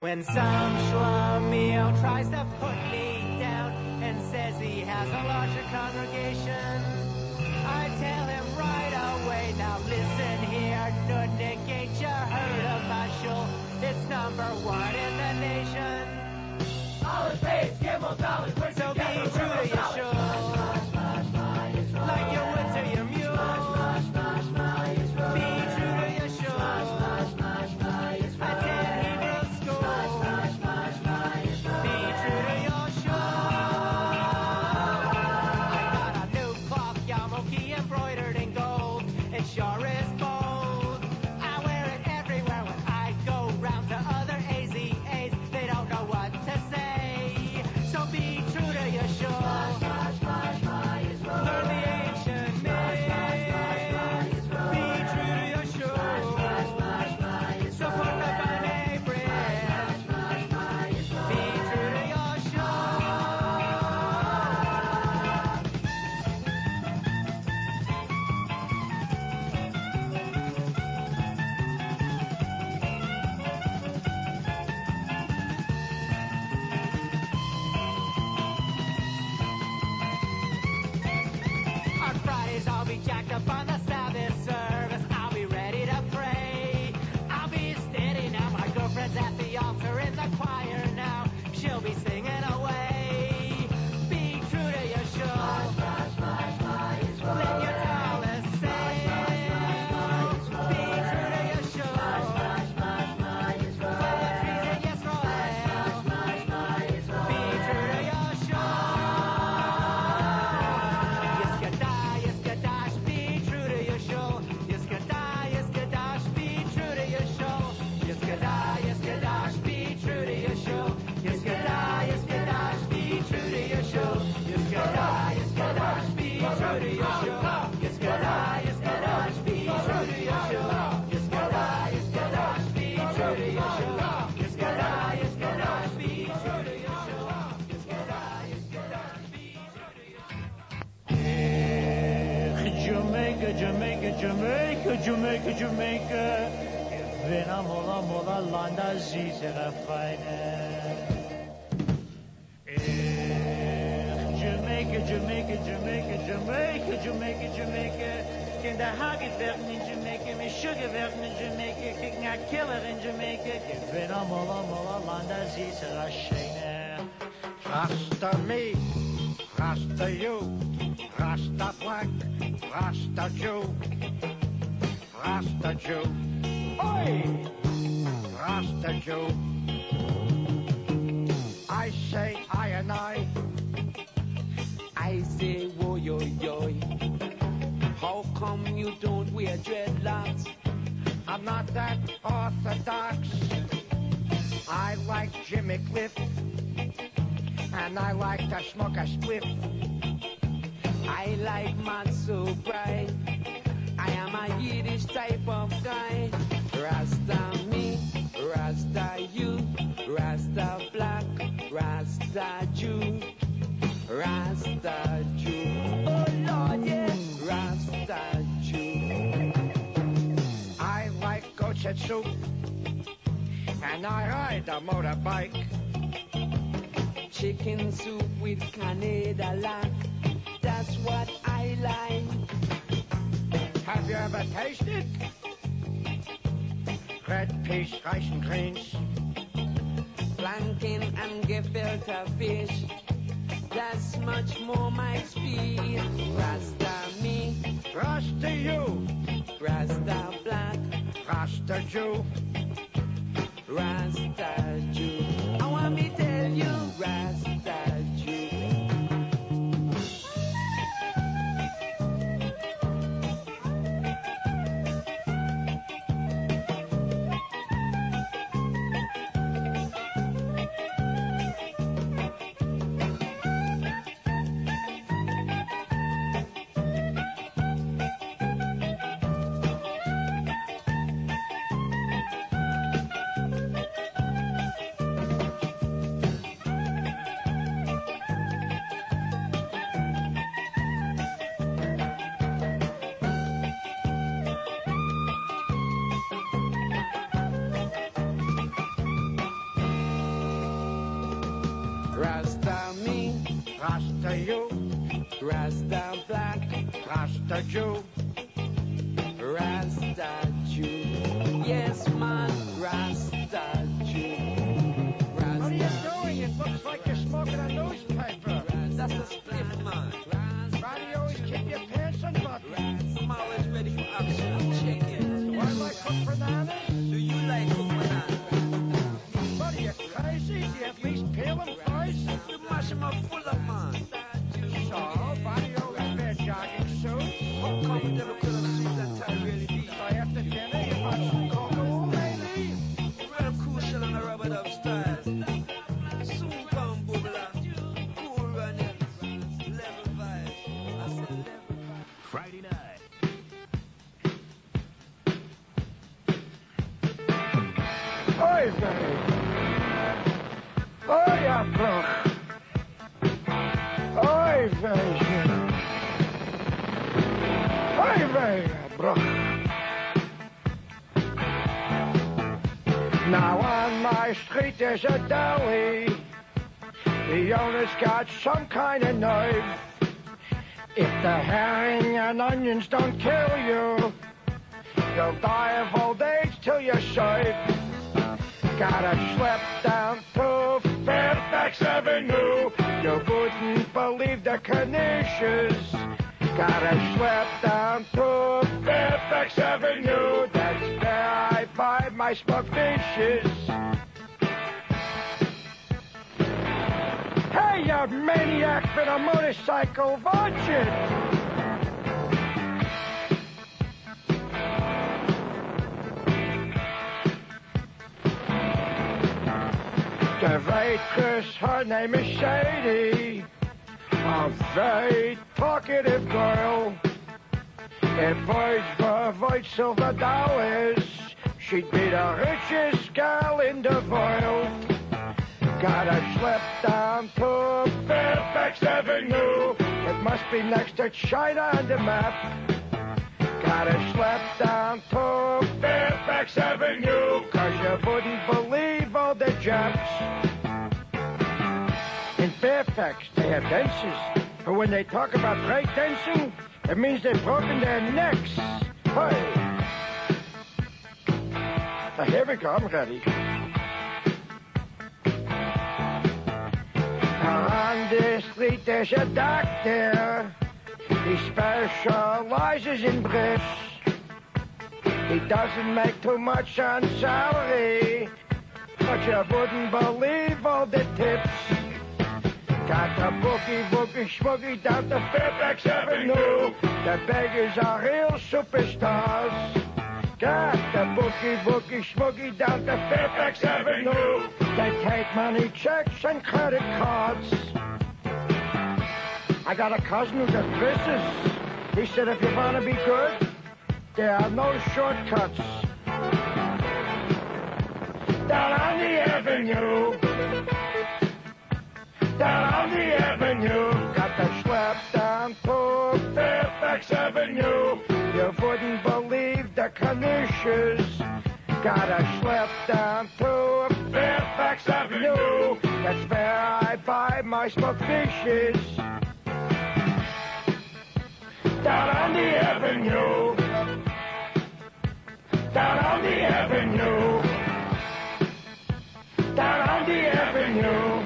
When some schlumio tries to put me down and says he has a larger congregation, I tell him right away, now listen here, Nudnik, ain't you heard of my Shule? It's #1 in the nation. All the Tapes, Campbell, we're so be true to your Shule, like you would to your mule. Be true to your Shule. Attend Hebrew school. Be true to your Shule. I got a new cloth yarmulke embroidered in gold. It sure is bold. I wear it everywhere when I go round to other AZAs. They don't know what to say. So be true to your Shule. Learn the ancient myths. Be true to your Shule. Support the B'nai B'rith. Be true to your Shule. On Fridays I'll be jacked up on the Sabbath service. I'll be ready to pray. I'll be steady now. My girlfriend's at the altar in the choir now. She'll be singing away. Be true to your Shule. Let your talent sail. Be true to your Shule. For the trees in Yisrael. Be true to your Shule. Yiskadash, be true to your Shule. Yiskadash, be true to your Shule. Yiskadash, be true to your Shule. Yiskadash, be true to your Shule. Yiskadash, be true to your Shule. Yiskadash, be true to your Shule. Yiskadash, be true to your Shule. Yiskadash, be true to your Shule. Yiskadash, be true to your Jamaica. Ich bin am Mola Landa Zizera Feine. Jamaica. Kinder Haggett werden in Jamaica, me Sugar werden in Jamaica, kicken a Killer in Jamaica. Ich bin am Mola Landa Zizera Scheine. Rasta me, Rasta you, Rasta black, Rasta Jew, Rasta Jew, oi, Rasta Jew. I say I and I say, whoa, yo, yo. How come you don't wear dreadlocks? I'm not that orthodox. I like Jimmy Cliff, and I like to smoke a spliff. I like Matzo Man. I am a Yiddish type of guy. Rasta me, Rasta you, Rasta black, Rasta Jew, Rasta Jew. Oh Lord, yes, Rasta Jew. I like goat's head soup, and I ride a motorbike. Chicken soup with Canada lack. That's what I like. Have you ever tasted red peas, rice and greens? Plantain and Gefilte fish. That's much more my speed. Rasta me, Rasta you, Rasta black, Rasta Jew. Rasta Jew. I want me tell you, Rasta Jew. Rasta me, Rasta you, Rasta black, Rasta Jew. Rasta Jew. Yes, man, Rasta Jew. What are you doing? It looks like you're smoking a newspaper. That's a spliff, man. Why do you always keep your pants unbuttoned? I'm always ready for action. Check it. Do I like cooked bananas? Do you like cooked bananas? What are you, crazy? Do you at least peel them first? You mash them up full of, man. So, why do you always wear jogging suits? How come you never put on a suit that tie really deep? So after dinner, you watch some cocoa, maybe? Real crucial and a rubber up styles. Soon come bubbler. Cool running. Level vibes. I said level vibes. Friday night. Oi, baby. Oi, ja, brug. Oi, baby. Oi, baby, brug. Now on my street there's a deli. The owner's got some kind of nerve. If the herring and onions don't kill you, you'll die of old age till you serve. Gotta slip down to Fairfax Avenue. You wouldn't believe the conditions. Gotta slip down to Fairfax Avenue. That's where I buy my smoked fishes. Hey, you maniac with a motorcycle, watch it! The waitress, her name is Shady, a very talkative girl. If boys were worth silver dollars, she'd be the richest gal in the world. Gotta slip down to Fairfax Avenue. It must be next to China on the map. Gotta slip down to Fairfax Avenue, 'cause you wouldn't believe all the jobs. In Fairfax, they have dancers, but when they talk about break dancing, it means they've broken their necks. Hey. Here we go, I'm ready. On this street there's a doctor. He specializes in breasts. He doesn't make too much on salary, but you wouldn't believe all the tips. Got the boogie, woogie, schwoogie down to Fairfax Avenue. The beggars are real superstars. Got the boogie, woogie, schwoogie down to Fairfax Avenue. They take money checks and credit cards. I got a cousin who does business. He said if you want to be good, there are no shortcuts. Down on the avenue. Down on the avenue. Got the slap down to Fairfax Avenue. You wouldn't believe the conditions. Gotta slip down to Fairfax Avenue. That's where I buy my smoked fishes. Down on the avenue. Down on the avenue. Down on the avenue.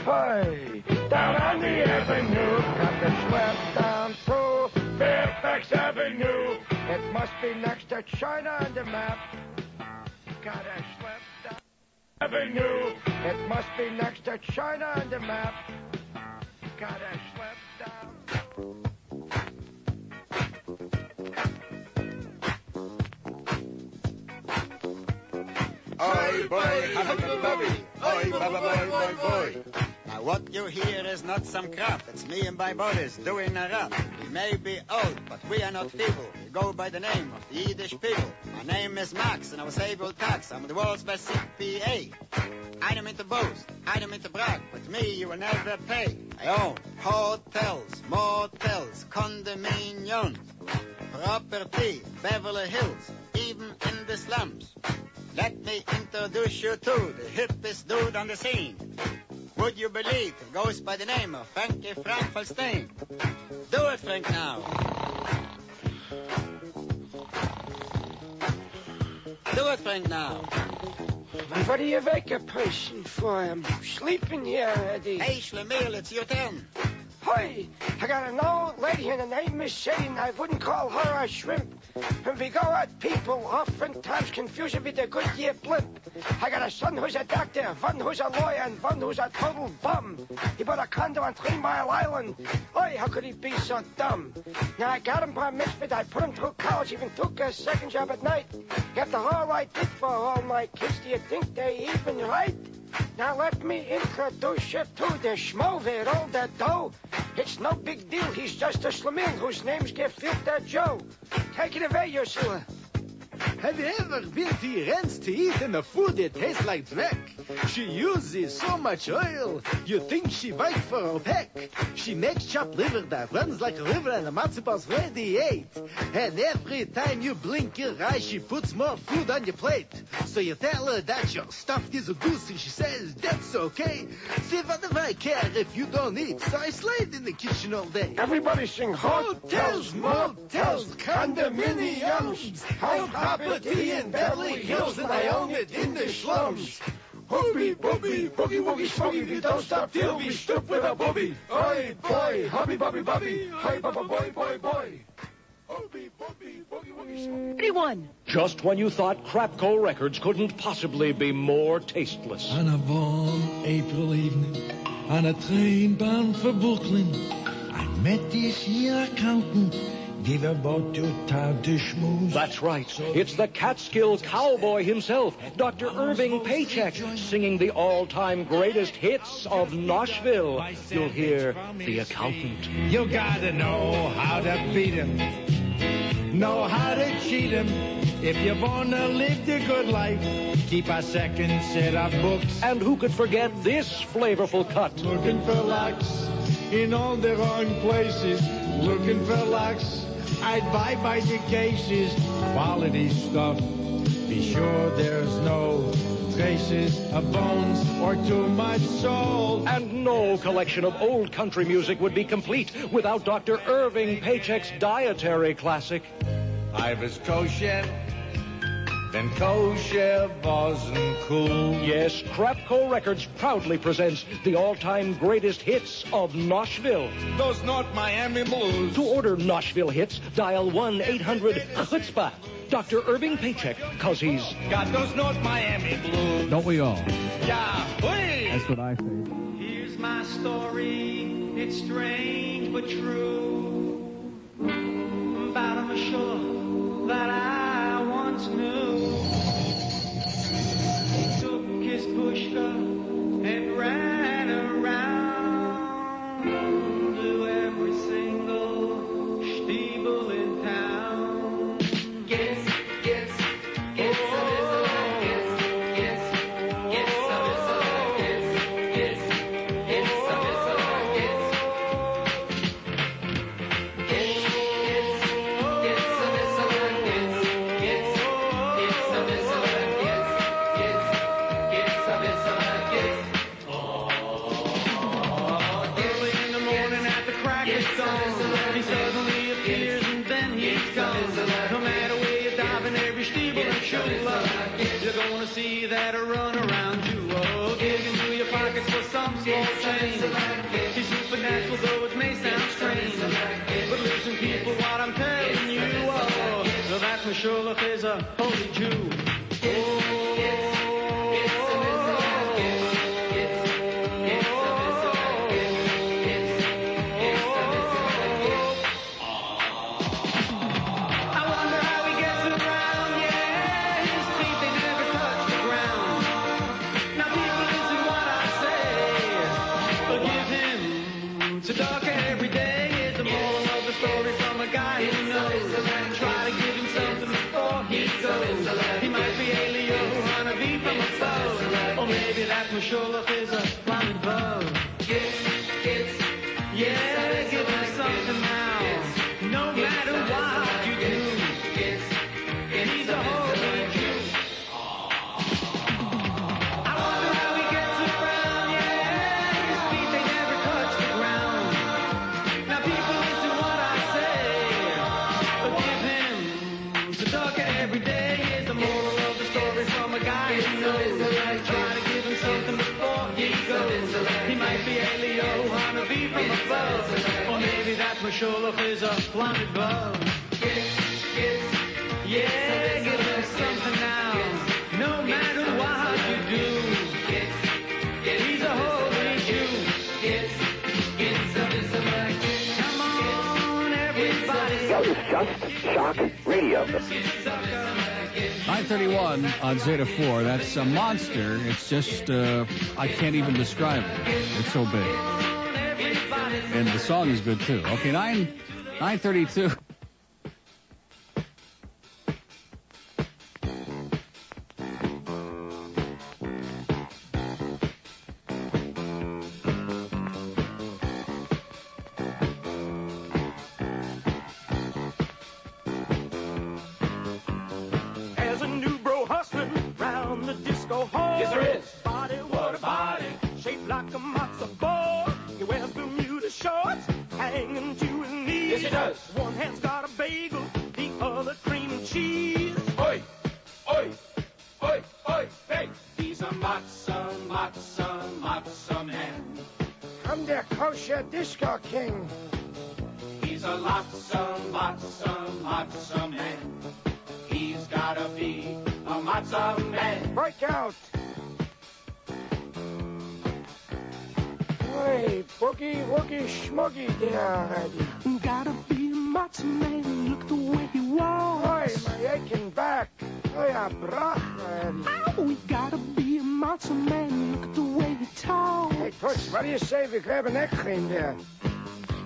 Hey, down on the avenue. Got to slip down to Fairfax Avenue. It must be next to China on the map. Gotta slip down Avenue. It must be next to China on the map. Gotta slip down. Oi, boy, Bobby. Oi, Baba, boy, boy. Now what you hear is not some crap. It's me and my buddies doing a rap. We may be old, but we are not feeble. We go by the name of the Yiddish people. My name is Max, and I was able tax. I'm the world's best CPA. I don't mean to boast, I don't mean to brag. With me, you will never pay. I own hotels, motels, condominiums, property, Beverly Hills, even in the slums. Let me introduce you to the hippest dude on the scene. Would you believe he goes by the name of Frankie Frankenstein? Do it, Frank, now. Do it, Frank, now. What do you wake a person for? I'm sleeping here already. Hey, Schlemiel, it's your turn. Hi, I got an old lady here, and name is saying I wouldn't call her a shrimp. When we go out, people oftentimes confuse it with a Goodyear blimp. I got a son who's a doctor, one who's a lawyer, and one who's a total bum. He bought a condo on 3 Mile Island. Oi, how could he be so dumb? Now, I got him by mitzvah. I put him through college, even took a second job at night. After all I did for all my kids, do you think they even right? Now let me introduce you to the schmo with all that dough. It's no big deal. He's just a Schlemiel whose name's Gefilte Joe. Take it away, Yossi. Have you ever been to Iran's to eat in a food that tastes like dreck? She uses so much oil, you think she bites for a peck. She makes chopped liver that runs like a river and the matzo man's ready ate. And every time you blink your eye, she puts more food on your plate. So you tell her that your stuffed is a goose, and she says, that's okay. See, what do I care if you don't eat? So I slide in the kitchen all day. Everybody sing hotels, motels, condominiums, house property in Beverly Hills, and I own it in the slums. Hoobie, boogie, boogie, woogie, spoogie, we don't stop till we stoop with a booby. Oi, boy, hubby, bubby, bubby, hi, bubba, boy, boy, boy. Hoobie, boogie, boogie, woogie, spoogie. 31. Just when you thought Crapco Records couldn't possibly be more tasteless. On a warm April evening, on a train bound for Brooklyn, I met this here accountant. Give about 2 times to schmooze. That's right. It's the Catskill cowboy himself, Dr. Irving Paycheck, singing the all-time greatest hits of Noshville. You'll hear The Accountant. You gotta know how to beat him, know how to cheat him. If you wanna live the good life, keep a second set of books. And who could forget this flavorful cut? Looking for locks in all the wrong places. Looking for locks, I'd buy the cases. Quality stuff, be sure there's no traces of bones or too much soul. And no collection of old country music would be complete without Dr. Irving Paycheck's dietary classic. I was kosher, then kosher wasn't cool. Yes, Crapco Records proudly presents the all-time greatest hits of Noshville. Those North Miami blues. To order Noshville hits, dial 1-800-CHUTZPAH. Dr. Irving Paycheck, 'cause he's Got those North Miami blues. Don't we all? Yeah, please. That's what I say. Here's my story, it's strange but true, about a Shule that I once knew. He took his pushka and ran around to every single Shteeble in town. Gets some You're gonna see that a Runaround duo digging through your pockets for some small change. She's supernatural, though it may sound strange. But listen, people, what I'm telling you, oh, that's for sure if there's a holy Jew. Shule is a flying bug. Yeah, give him something now. No matter what you do, he's a holy Jew. I wonder how he gets around, yeah. Shule is a flaunted bow. Yeah, give us something now. No matter what you do. He's a holy Jew. Come on, everybody. That was just shock radio. 9:31 on Zeta 4. That's a monster. It's just, I can't even describe it. It's so big. And the song is good, too. Okay, 9:32. There's a new bro hustling round the disco hall. Yes, there is. Body, what a body, shaped like a matzo ball. He wears Bermuda shorts, hanging to his knees. Yes, he does. One hand's got a bagel, the other cream and cheese. Oi, oi, oi, oi, hey. He's a matzo man. I'm the Kosher disco king. He's a matzo man. He's gotta be a matzo man. Break out. Hey, boogie, woogie, schmoogie there already. Gotta be a matzo man, look the way he walks. Hey, my aching back. Oh, yeah, brach already. Ow, we gotta be a matzo man, look the way he talks. Hey, Tush, what do you say we grab an egg cream there?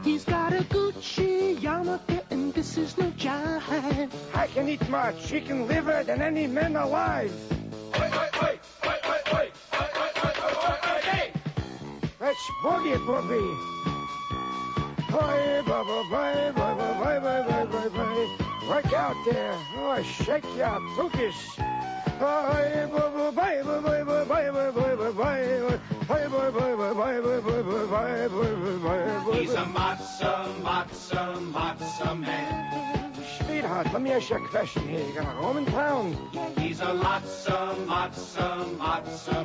He's got a Gucci yarmulke, and this is no jive. I can eat more chicken liver than any man alive. Oi, oi, oi, oi, oi, oi, oi, oi, oi, oi, oi, hey. Let's boogie, boogie. Bye, bye, bye, bye, bye, bye, bye, bye, bye, bye. Work out there. Oh, shake your tookies. Bye, bye, bye, bye, bye, bye, bye, bye, bye, bye, bye, bye. Bye, bye, bye, bye, bye, bye, bye, bye, bye, bye, bye. He's a matzo man. Sweetheart, let me ask you a question here. You got a home in town? He's a matzo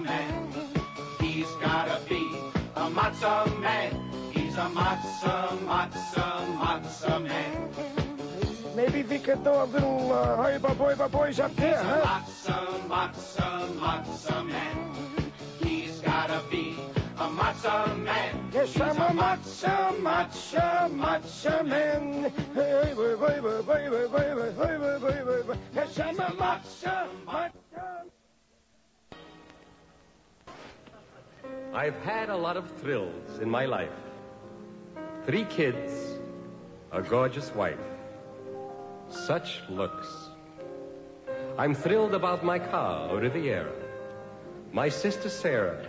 man. He's gotta be a matzo man. He's a matzo man. Maybe we could do a little boys up there, huh? Matzo man. He's gotta be a matzo man. Yes, I'm a matzo man. Hey, yes, I'm a matzo. I've had a lot of thrills in my life. 3 kids, a gorgeous wife. Such looks. I'm thrilled about my car, Riviera, my sister Sarah,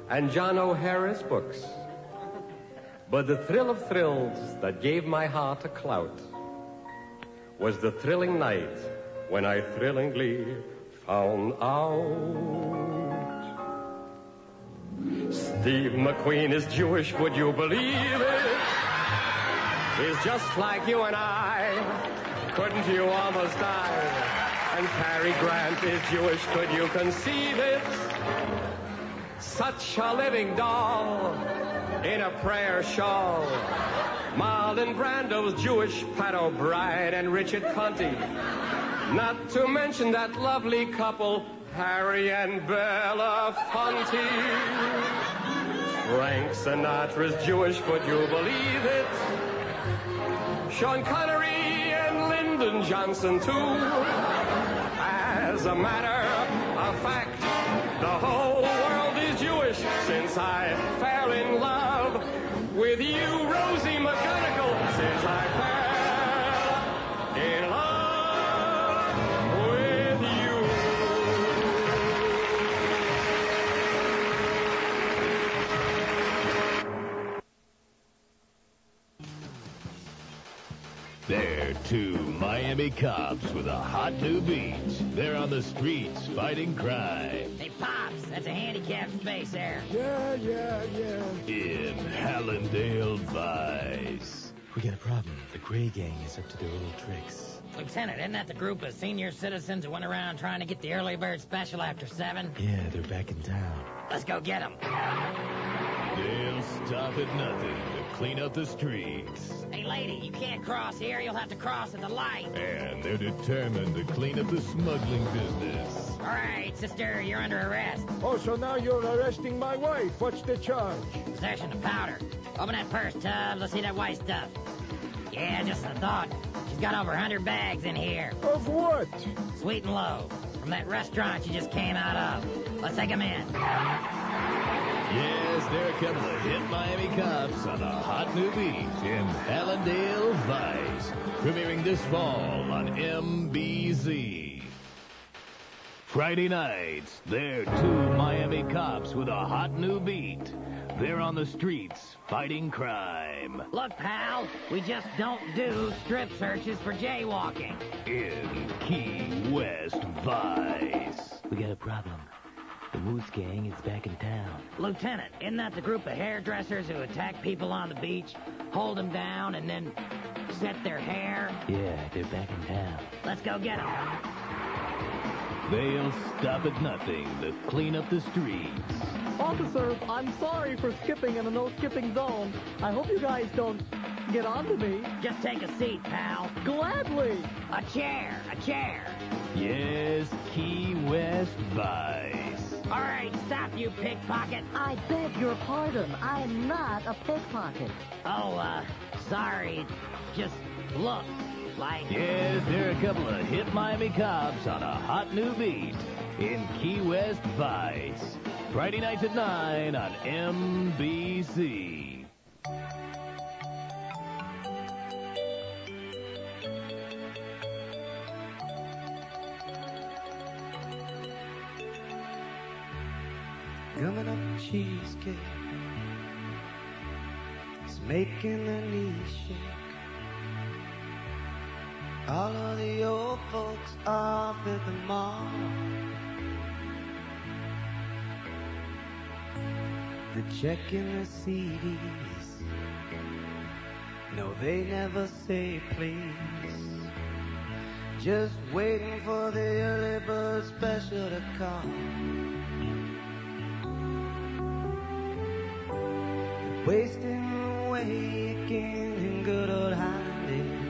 and John O'Hara's books. But the thrill of thrills that gave my heart a clout was the thrilling night when I thrillingly found out Steve McQueen is Jewish, would you believe it? He's just like you and I. Couldn't you almost die? And Cary Grant is Jewish, could you conceive it? Such a living doll in a prayer shawl. Marlon Brando's Jewish, Pat O'Brien and Richard Conte. Not to mention that lovely couple, Harry and Belafonte. Frank Sinatra's Jewish, could you believe it? Sean Connery and Lyndon Johnson, too. As a matter of fact, the whole world is Jewish since I fell in love with you, Rosie McGonigal, since I fell in love with you. They're 2 Miami cops with a hot new beat. They're on the streets fighting crime. Hey, Pops, that's a handicapped space there. Yeah. In Hallandale Vice. We got a problem. The Gray Gang is up to their old tricks. Lieutenant, isn't that the group of senior citizens who went around trying to get the early bird special after 7? Yeah, they're back in town. Let's go get them. They'll stop at nothing to clean up the streets. Hey, lady, you can't cross here. You'll have to cross at the light. And they're determined to clean up the smuggling business. All right, sister, you're under arrest. Oh, so now you're arresting my wife. What's the charge? Possession of powder. Open that purse, Tubbs. Let's see that white stuff. Yeah, just a thought. She's got over 100 bags in here. Of what? Sweet and low. From that restaurant you just came out of. Let's take 'em in. Yes, they're a couple of hit Miami cops on a hot new beat in Hallandale Vice. Premiering this fall on MBC. Friday nights, they're two Miami cops with a hot new beat. They're on the streets fighting crime. Look, pal, we just don't do strip searches for jaywalking. In Keywest Vice. We got a problem. The Moose Gang is back in town. Lieutenant, isn't that the group of hairdressers who attack people on the beach, hold them down, and then set their hair? Yeah, they're back in town. Let's go get them. They'll stop at nothing to clean up the streets. Officers, I'm sorry for skipping in a no-skipping zone. I hope you guys don't get onto me. Just take a seat, pal. Gladly. A chair, a chair. Yes, Keywest Vice. All right, stop, you pickpocket. I beg your pardon. I'm not a pickpocket. Oh, sorry. Just look like... Yes, they're a couple of hit Miami cops on a hot new beat in Keywest Vice. Friday nights at 9 on MBC. Gumming up cheesecake, it's making the knees shake. All of the old folks off at the mall. They're checking the CDs. No, they never say please. Just waiting for the early bird special to call. Wasting away again in good old Hallandale.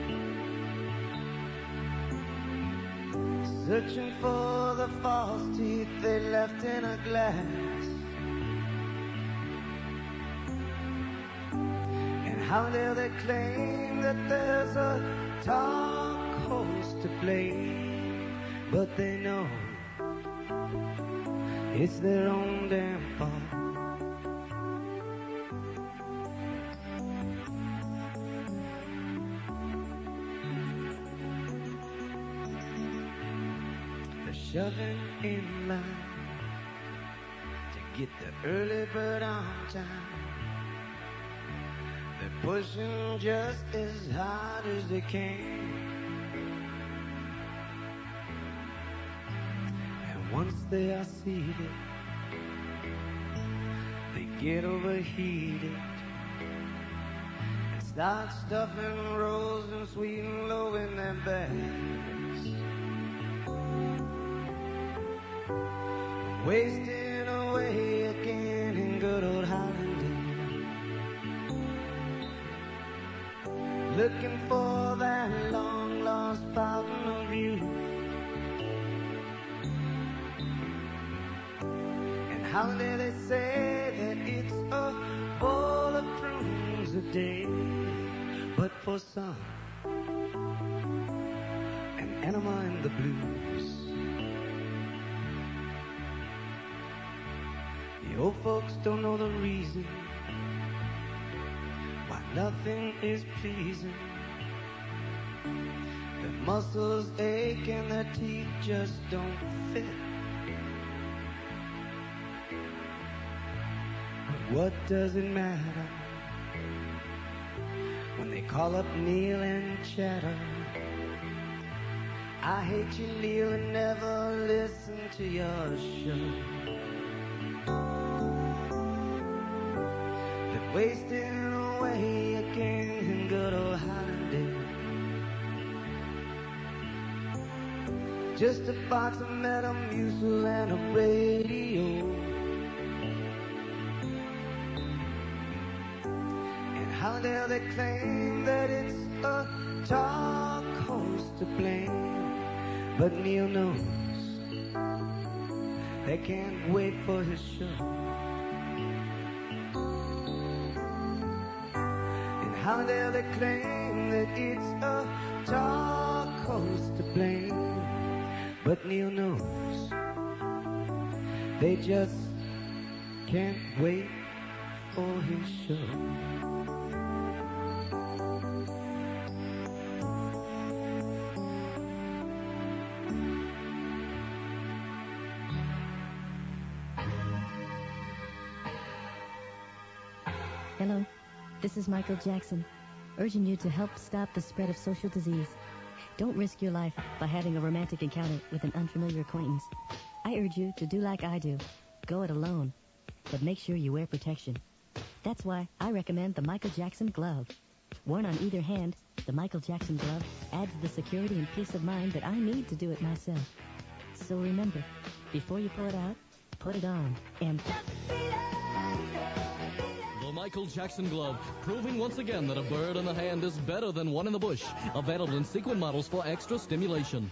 Searching for the false teeth they left in a glass. And how dare they claim that there's a dark horse to blame, but they know it's their own damn fault. Shoving in line to get the early bird on time. They're pushing just as hard as they can. And once they are seated, they get overheated and start stuffing rolls and sweet and low in their bags. Wasting away again in good old Hallandale. Looking for that long lost fountain of youth. And Hallandale, they say that it's a bowl of prunes a day. But for some, an enema in the blues. The old folks don't know the reason why nothing is pleasing. Their muscles ache and their teeth just don't fit. But what does it matter when they call up Neil and chatter? I hate you, Neil, and never listen to your show. Wasting away again in good old Hallandale. Just a box of Metamucil and a radio. how dare they claim that it's a dark horse to blame? But Neil knows they can't wait for his show. And how dare they claim that it's a dark horse to blame? But Neil knows they just can't wait for his show. Hello, this is Michael Jackson, urging you to help stop the spread of social disease. Don't risk your life by having a romantic encounter with an unfamiliar acquaintance. I urge you to do like I do. Go it alone, but make sure you wear protection. That's why I recommend the Michael Jackson glove. Worn on either hand, the Michael Jackson glove adds the security and peace of mind that I need to do it myself. So remember, before you pull it out, put it on. And the Michael Jackson glove, proving once again that a bird in the hand is better than one in the bush. Available in sequin models for extra stimulation.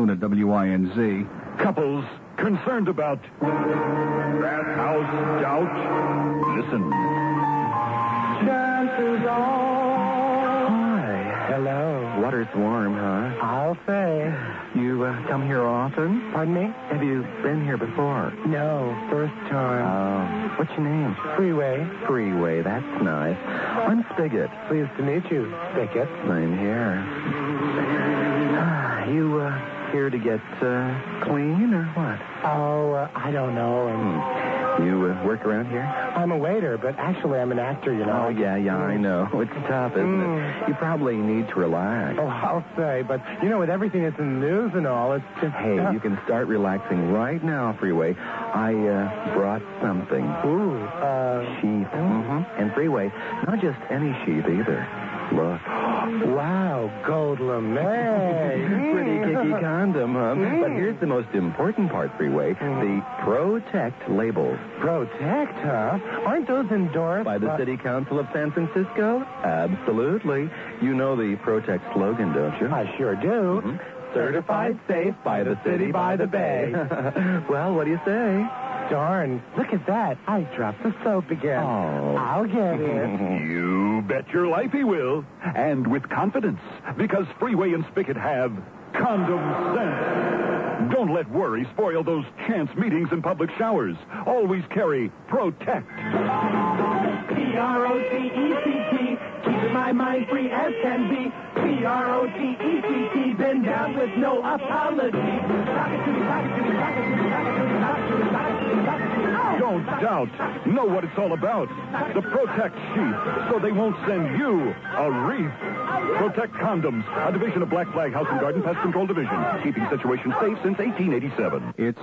At WINZ. Couples concerned about bathhouse doubt. Listen. Chances are. Hi. Hello. Water's warm, huh? I'll say. You come here often? Pardon me? Have you been here before? No, first time. Oh. What's your name? Freeway. Freeway, that's nice. I'm Spigot. Pleased to meet you, Spigot. Same here. You, here to get clean or what? Oh, I don't know. You work around here? I'm a waiter, but actually I'm an actor, you know. Oh, yeah, I know. It's tough, isn't it? You probably need to relax. Oh, I'll say, but, you know, with everything that's in the news and all, it's just... Hey, you can start relaxing right now, Freeway. I brought something. Ooh, sheath. And Freeway, not just any sheath either. Look. Wow, gold lame. Pretty kicky condom, huh? But here's the most important part, Freeway. The Protect label. Protect, huh? Aren't those endorsed By the City Council of San Francisco? Absolutely. You know the Protect slogan, don't you? I sure do. Mm-hmm. Certified safe by the city, by the bay. Well, what do you say? Darn, look at that. I dropped the soap again. Oh. I'll get it. You bet your life he will. And with confidence, because Freeway and Spigot have condom sense. Don't let worry spoil those chance meetings and public showers. Always carry Protect. Protect. Keeping my mind free as can be. Protect. Been down with no apology. Don't doubt. Know what it's all about. The Protect sheath, so they won't send you a wreath. Protect Condoms, a division of Black Flag House and Garden Pest Control Division, keeping situations safe since 1887. It's...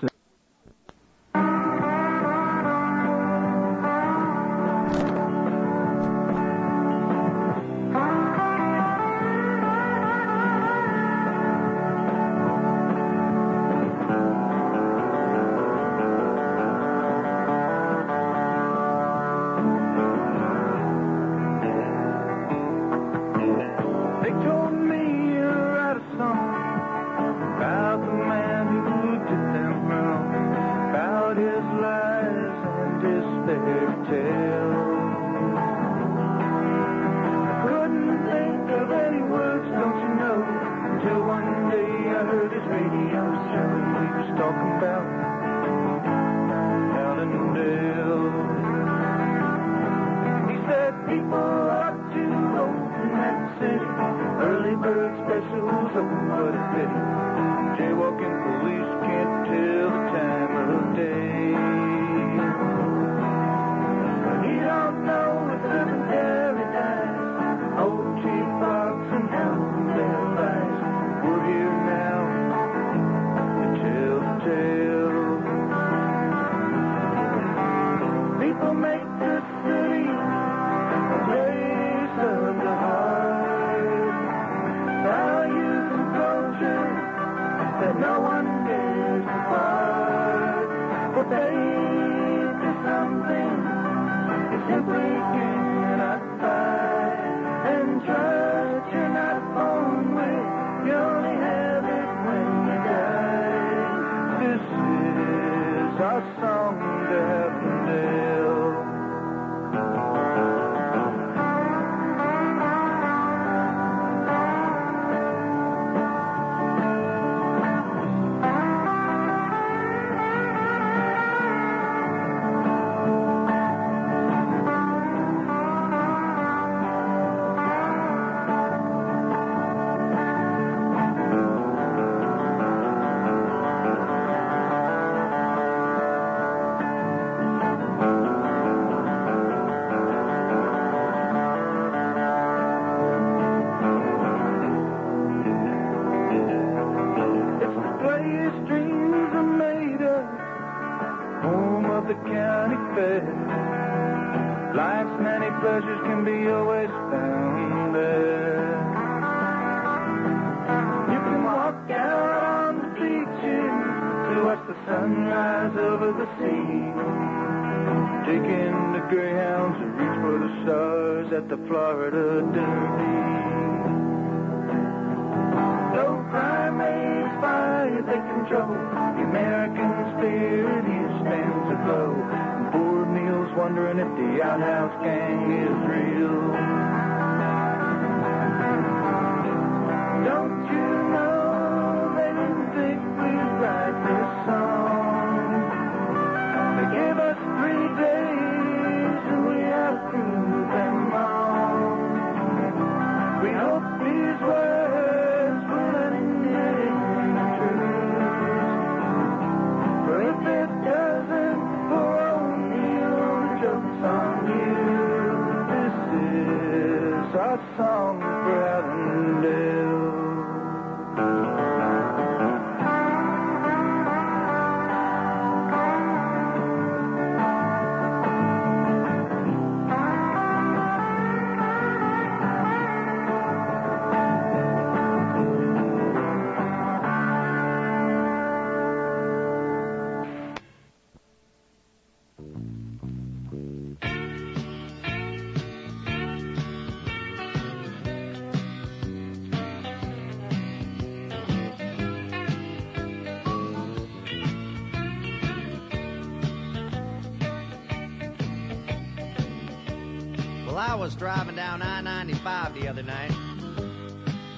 I was driving down I-95 the other night.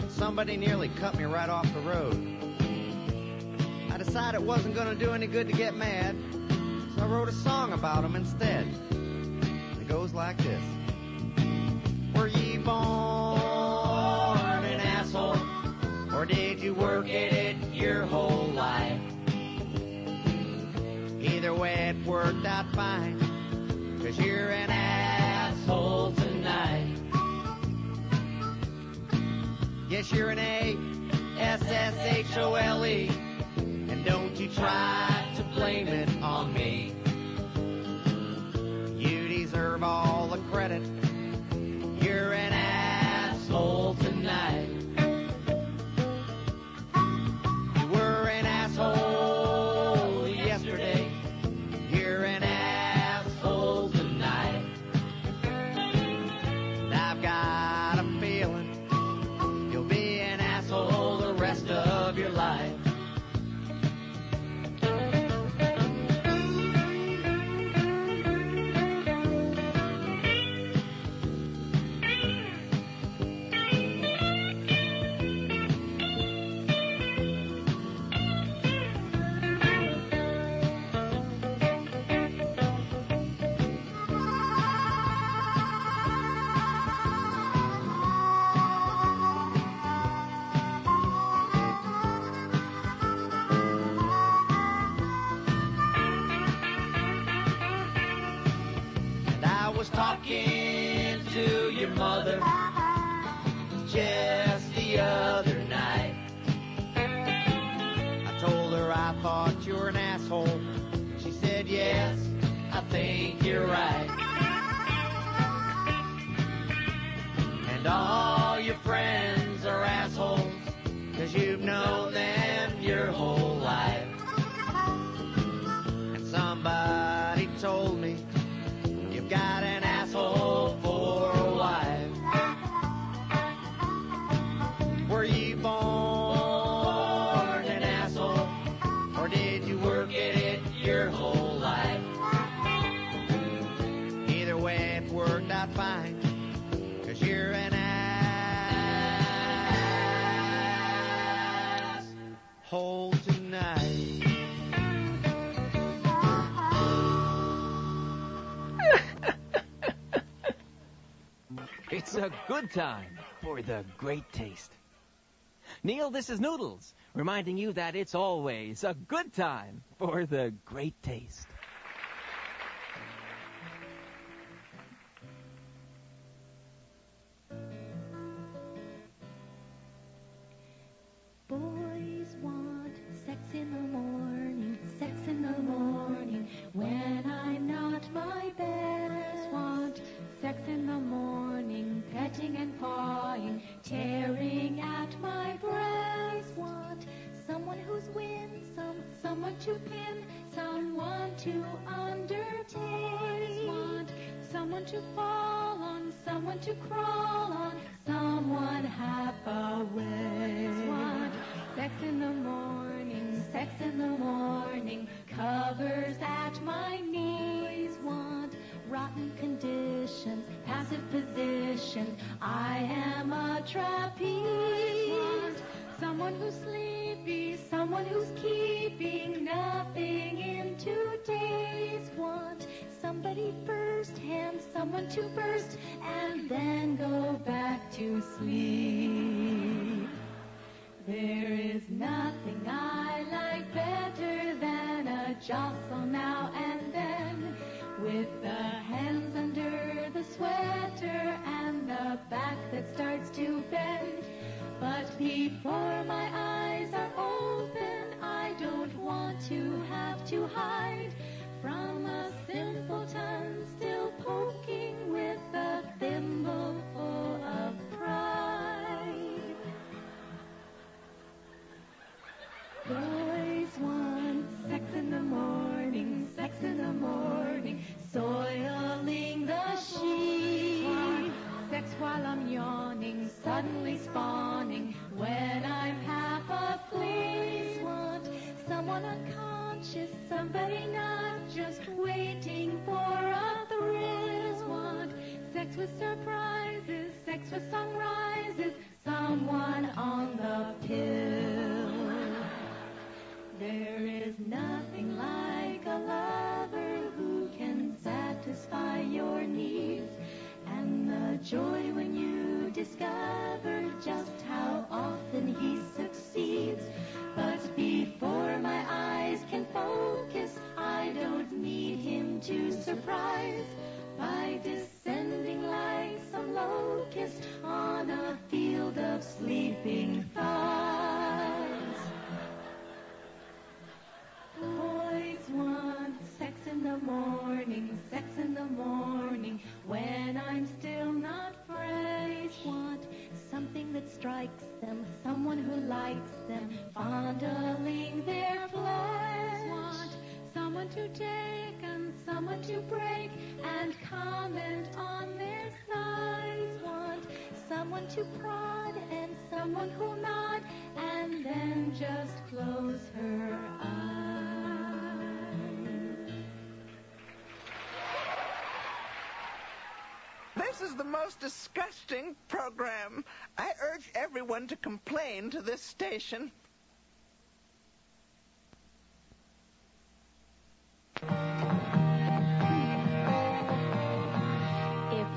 Somebody nearly cut me right off the road. I decided it wasn't going to do any good to get mad, so I wrote a song about him instead. It goes like this. Were ye born an asshole, or did you work at it your whole life? Either way, it worked out fine, 'cause you're an asshole tonight. Yes, you're an A-S-S-H-O-L-E, and don't you try to blame it on me. You deserve all the credit. You're an asshole tonight. You were an asshole yesterday. You're an asshole tonight. And I've got a feeling you'll be an asshole the rest of your life. Talking to your mother just the other night. I told her I thought you were an asshole. She said, yes, I think you're right. And all your friends are assholes, 'cause you've known them your whole life. And somebody told me you've got an asshole for a wife. Were you born an asshole, or did you work at it your whole life? Either way, it worked out fine, 'cause you're an asshole tonight. It's a good time for the great taste. Neil, this is Noodles, reminding you that it's always a good time for the great taste. Boys want sex in the morning, sex in the morning, when I'm not my best. Want sex in the morning, petting and pawing, tearing at my breast. Want someone who's winsome, someone to pin, someone to undertake. Want someone to fall on, someone to crawl on, someone half away. Want sex in the morning, sex in the morning, covers at my knees. Want rotten conditions, passive position, I am a trapeze. Want someone who's sleepy, someone who's keeping nothing in 2 days. Want somebody first hand, someone to burst, and then go back to sleep. There is nothing I like better than a jostle now and then, with the hands under the sweater and the back that starts to bend. But before my eyes are open, I don't want to have to hide from a simpleton still poking with a thimble full of pride. Boys want sex in the morning, sex in the morning, soiling the sheet. Sex while I'm yawning, suddenly spawning, when I'm half asleep. Want someone unconscious, somebody not just waiting for a thrill. Want sex Sex with surprises, sex with sunrises, someone on the pill. There is nothing like a lover who can satisfy your needs, and the joy when you discover just how often he succeeds. But before my eyes can focus, I don't need him to surprise by descending like some locust on a field of sleeping thighs. Boys want sex in the morning, when I'm still not fresh. Want something that strikes them, someone who likes them, fondling their flesh. Want someone to take and someone to break and comment on their size. Want someone to prod and someone who'll nod and then just close her eyes. This is the most disgusting program. I urge everyone to complain to this station. If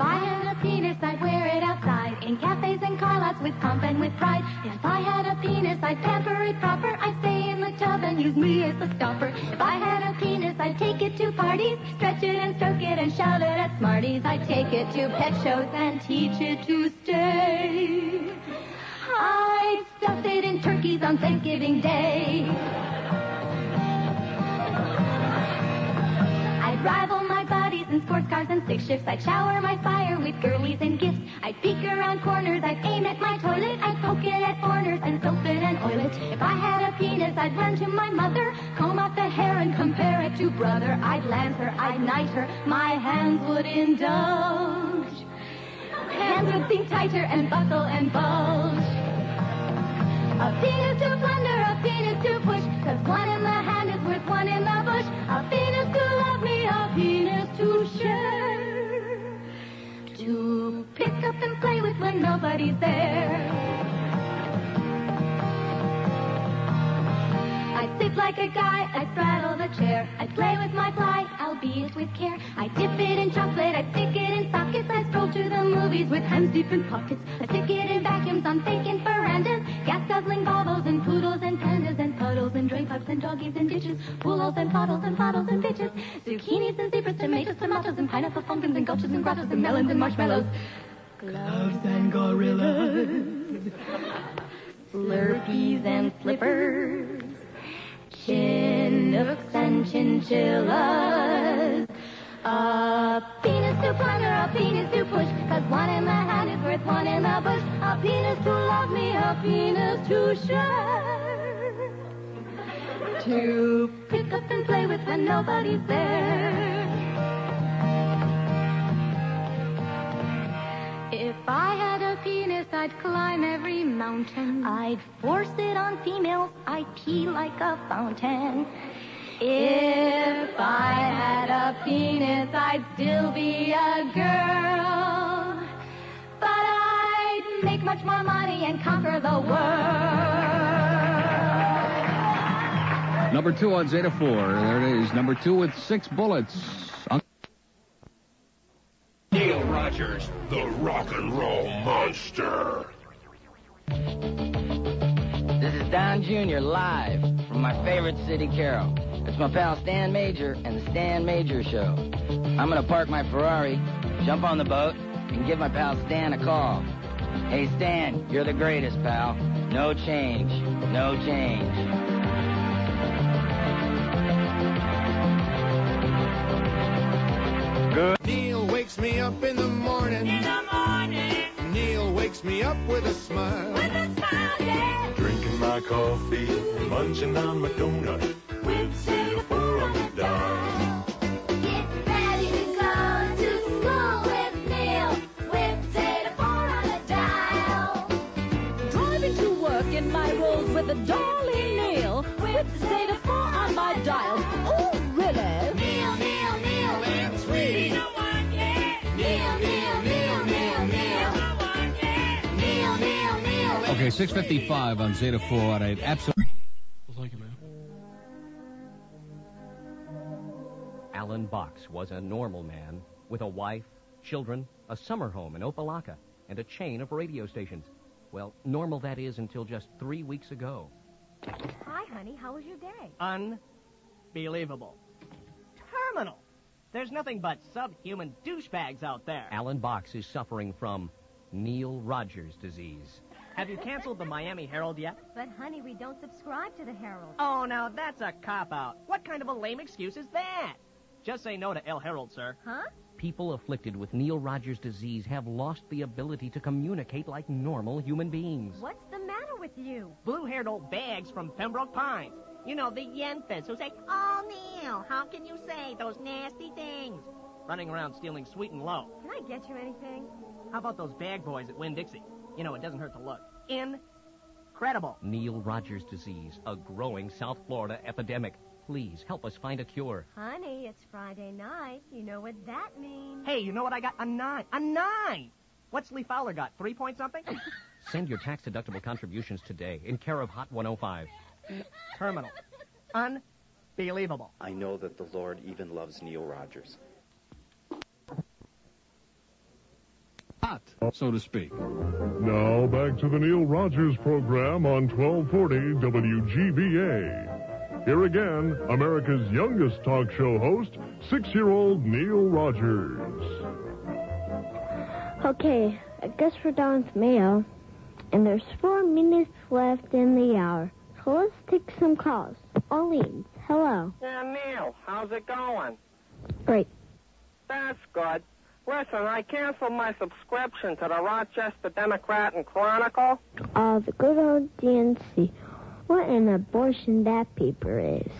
I had a penis, I'd wear it outside, in cafes and car lots with pomp and with pride. If I had a penis, I'd pamper it proper, I'd stay in the tub and use me as a stopper. If I had a penis, I'd take it to parties, stretch it and stroke it and shout it at smarties. I'd take it to pet shows and teach it to stay. I'd stuff it in turkeys on Thanksgiving Day. I'd rival my buddies in sports cars and stick shifts. I'd shower my fire with girlies and gifts. I'd peek around corners. I'd aim at my toilet. I'd poke it at foreigners and soap it and oil it. If I had a penis, I'd run to my mother, comb out the hair and compare it to brother. I'd lance her. I'd knight her. My hands would indulge. Hands would sink tighter and buckle and bulge. A penis to plunder, a penis to push, 'cause one in the hand is worth one in the bush. A penis to love me, a penis to share, to pick up and play with when nobody's there. I'd sit like a guy, I'd straddle the chair, I'd play with my fly, albeit with care. I'd dip it in chocolate, I'd stick it in sockets, I'd stroll to the movies with hands deep in pockets. I'd stick it in vacuums on vacant verandas, gas-guzzling baubles and poodles and pandas and puddles and drain pipes and doggies and ditches, pools and puddles and bitches, zucchinis and zebras, tomatoes, tomatoes and pineapple pumpkins and gulches and grottos and melons and marshmallows, gloves and gorillas, Slurpees and slippers, Chinooks and chinchillas. A penis to plunder, a penis to push, 'cause one in the hand is worth one in the bush. A penis to love me, a penis to share, to pick up and play with when nobody's there. If I had a penis, I'd climb every mountain. I'd force it on females, I'd pee like a fountain. If I had a penis, I'd still be a girl. But I'd make much more money and conquer the world. Number 2 on Zeta 4. There it is. Number 2 with 6 bullets. Neil Rogers, the rock and roll monster. This is Don Jr. live from my favorite city carol. It's my pal Stan Major and the Stan Major Show. I'm going to park my Ferrari, jump on the boat, and give my pal Stan a call. Hey, Stan, you're the greatest, pal. No change. No change. Good. Neil wakes me up in the morning. Neil wakes me up with a smile. Drinking my coffee, munching on my donut, with Zeta 4 on the dial. Get ready to go to school with Neil, with Zeta 4 on the dial. Driving to work in my rolls with a darling Neil, with Zeta 4 on my dial. Oh, really? Neil, Neil, Neil, and Sweetie. Neil, Neil, Neil. Okay, 6:55 on Zeta 418. Absolutely. Well, thank you, man. Alan Box was a normal man with a wife, children, a summer home in Opelika, and a chain of radio stations. Well, normal that is until just 3 weeks ago. Hi, honey. How was your day? Unbelievable. Terminal. There's nothing but subhuman douchebags out there. Alan Box is suffering from Neil Rogers disease. Have you canceled the Miami Herald yet? But, honey, we don't subscribe to the Herald. Oh, now that's a cop-out. What kind of a lame excuse is that? Just say no to El Herald, sir. Huh? People afflicted with Neil Rogers disease have lost the ability to communicate like normal human beings. What's the matter with you? Blue-haired old bags from Pembroke Pines. You know, the yenfes who say, "Oh, Neil, how can you say those nasty things?" Running around stealing sweet and low. Can I get you anything? How about those bag boys at Winn-Dixie? You know, it doesn't hurt to look. Incredible. Neil Rogers disease, a growing South Florida epidemic. Please help us find a cure. Honey, it's Friday night. You know what that means. Hey, you know what I got? A 9. A 9! What's Lee Fowler got? 3 point something? Send your tax-deductible contributions today in care of Hot 105. Terminal. Unbelievable. I know that the Lord even loves Neil Rogers. Hot, so to speak. Now back to the Neil Rogers program on 1240 WGVA. Here again, America's youngest talk show host, 6-year-old Neil Rogers. Okay, I guess we're done with mail, and there's 4 minutes left in the hour. So let's take some calls. Orleans, hello. Yeah, Neil, how's it going? Great. That's good. Listen, I canceled my subscription to the Rochester Democrat and Chronicle. The good old DNC. What an abortion that paper is.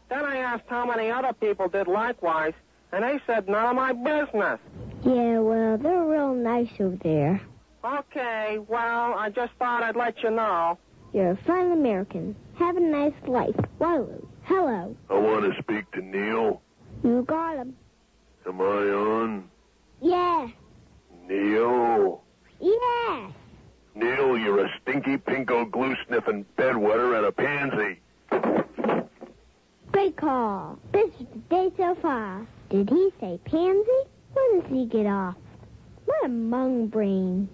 Then I asked how many other people did likewise, and they said none of my business. Yeah, well, they're real nice over there. Okay, well, I just thought I'd let you know. You're a fine American. Have a nice life. Walu, hello. I want to speak to Neil. You got him. Am I on? Yeah. Neil? Yeah. Neil, you're a stinky, pinko, glue-sniffing bedwetter and a pansy. Great call. This is the day so far. Did he say pansy? When does he get off? What a mung brain.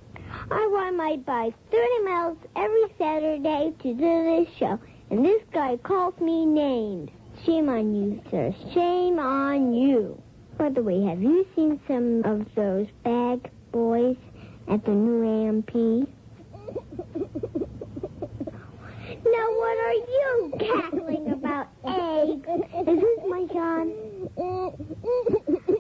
I ride my bike 30 miles every Saturday to do this show, and this guy calls me names. Shame on you, sir. Shame on you. By the way, have you seen some of those bag boys at the new AMP? Now, what are you cackling about, eggs? Is this my John?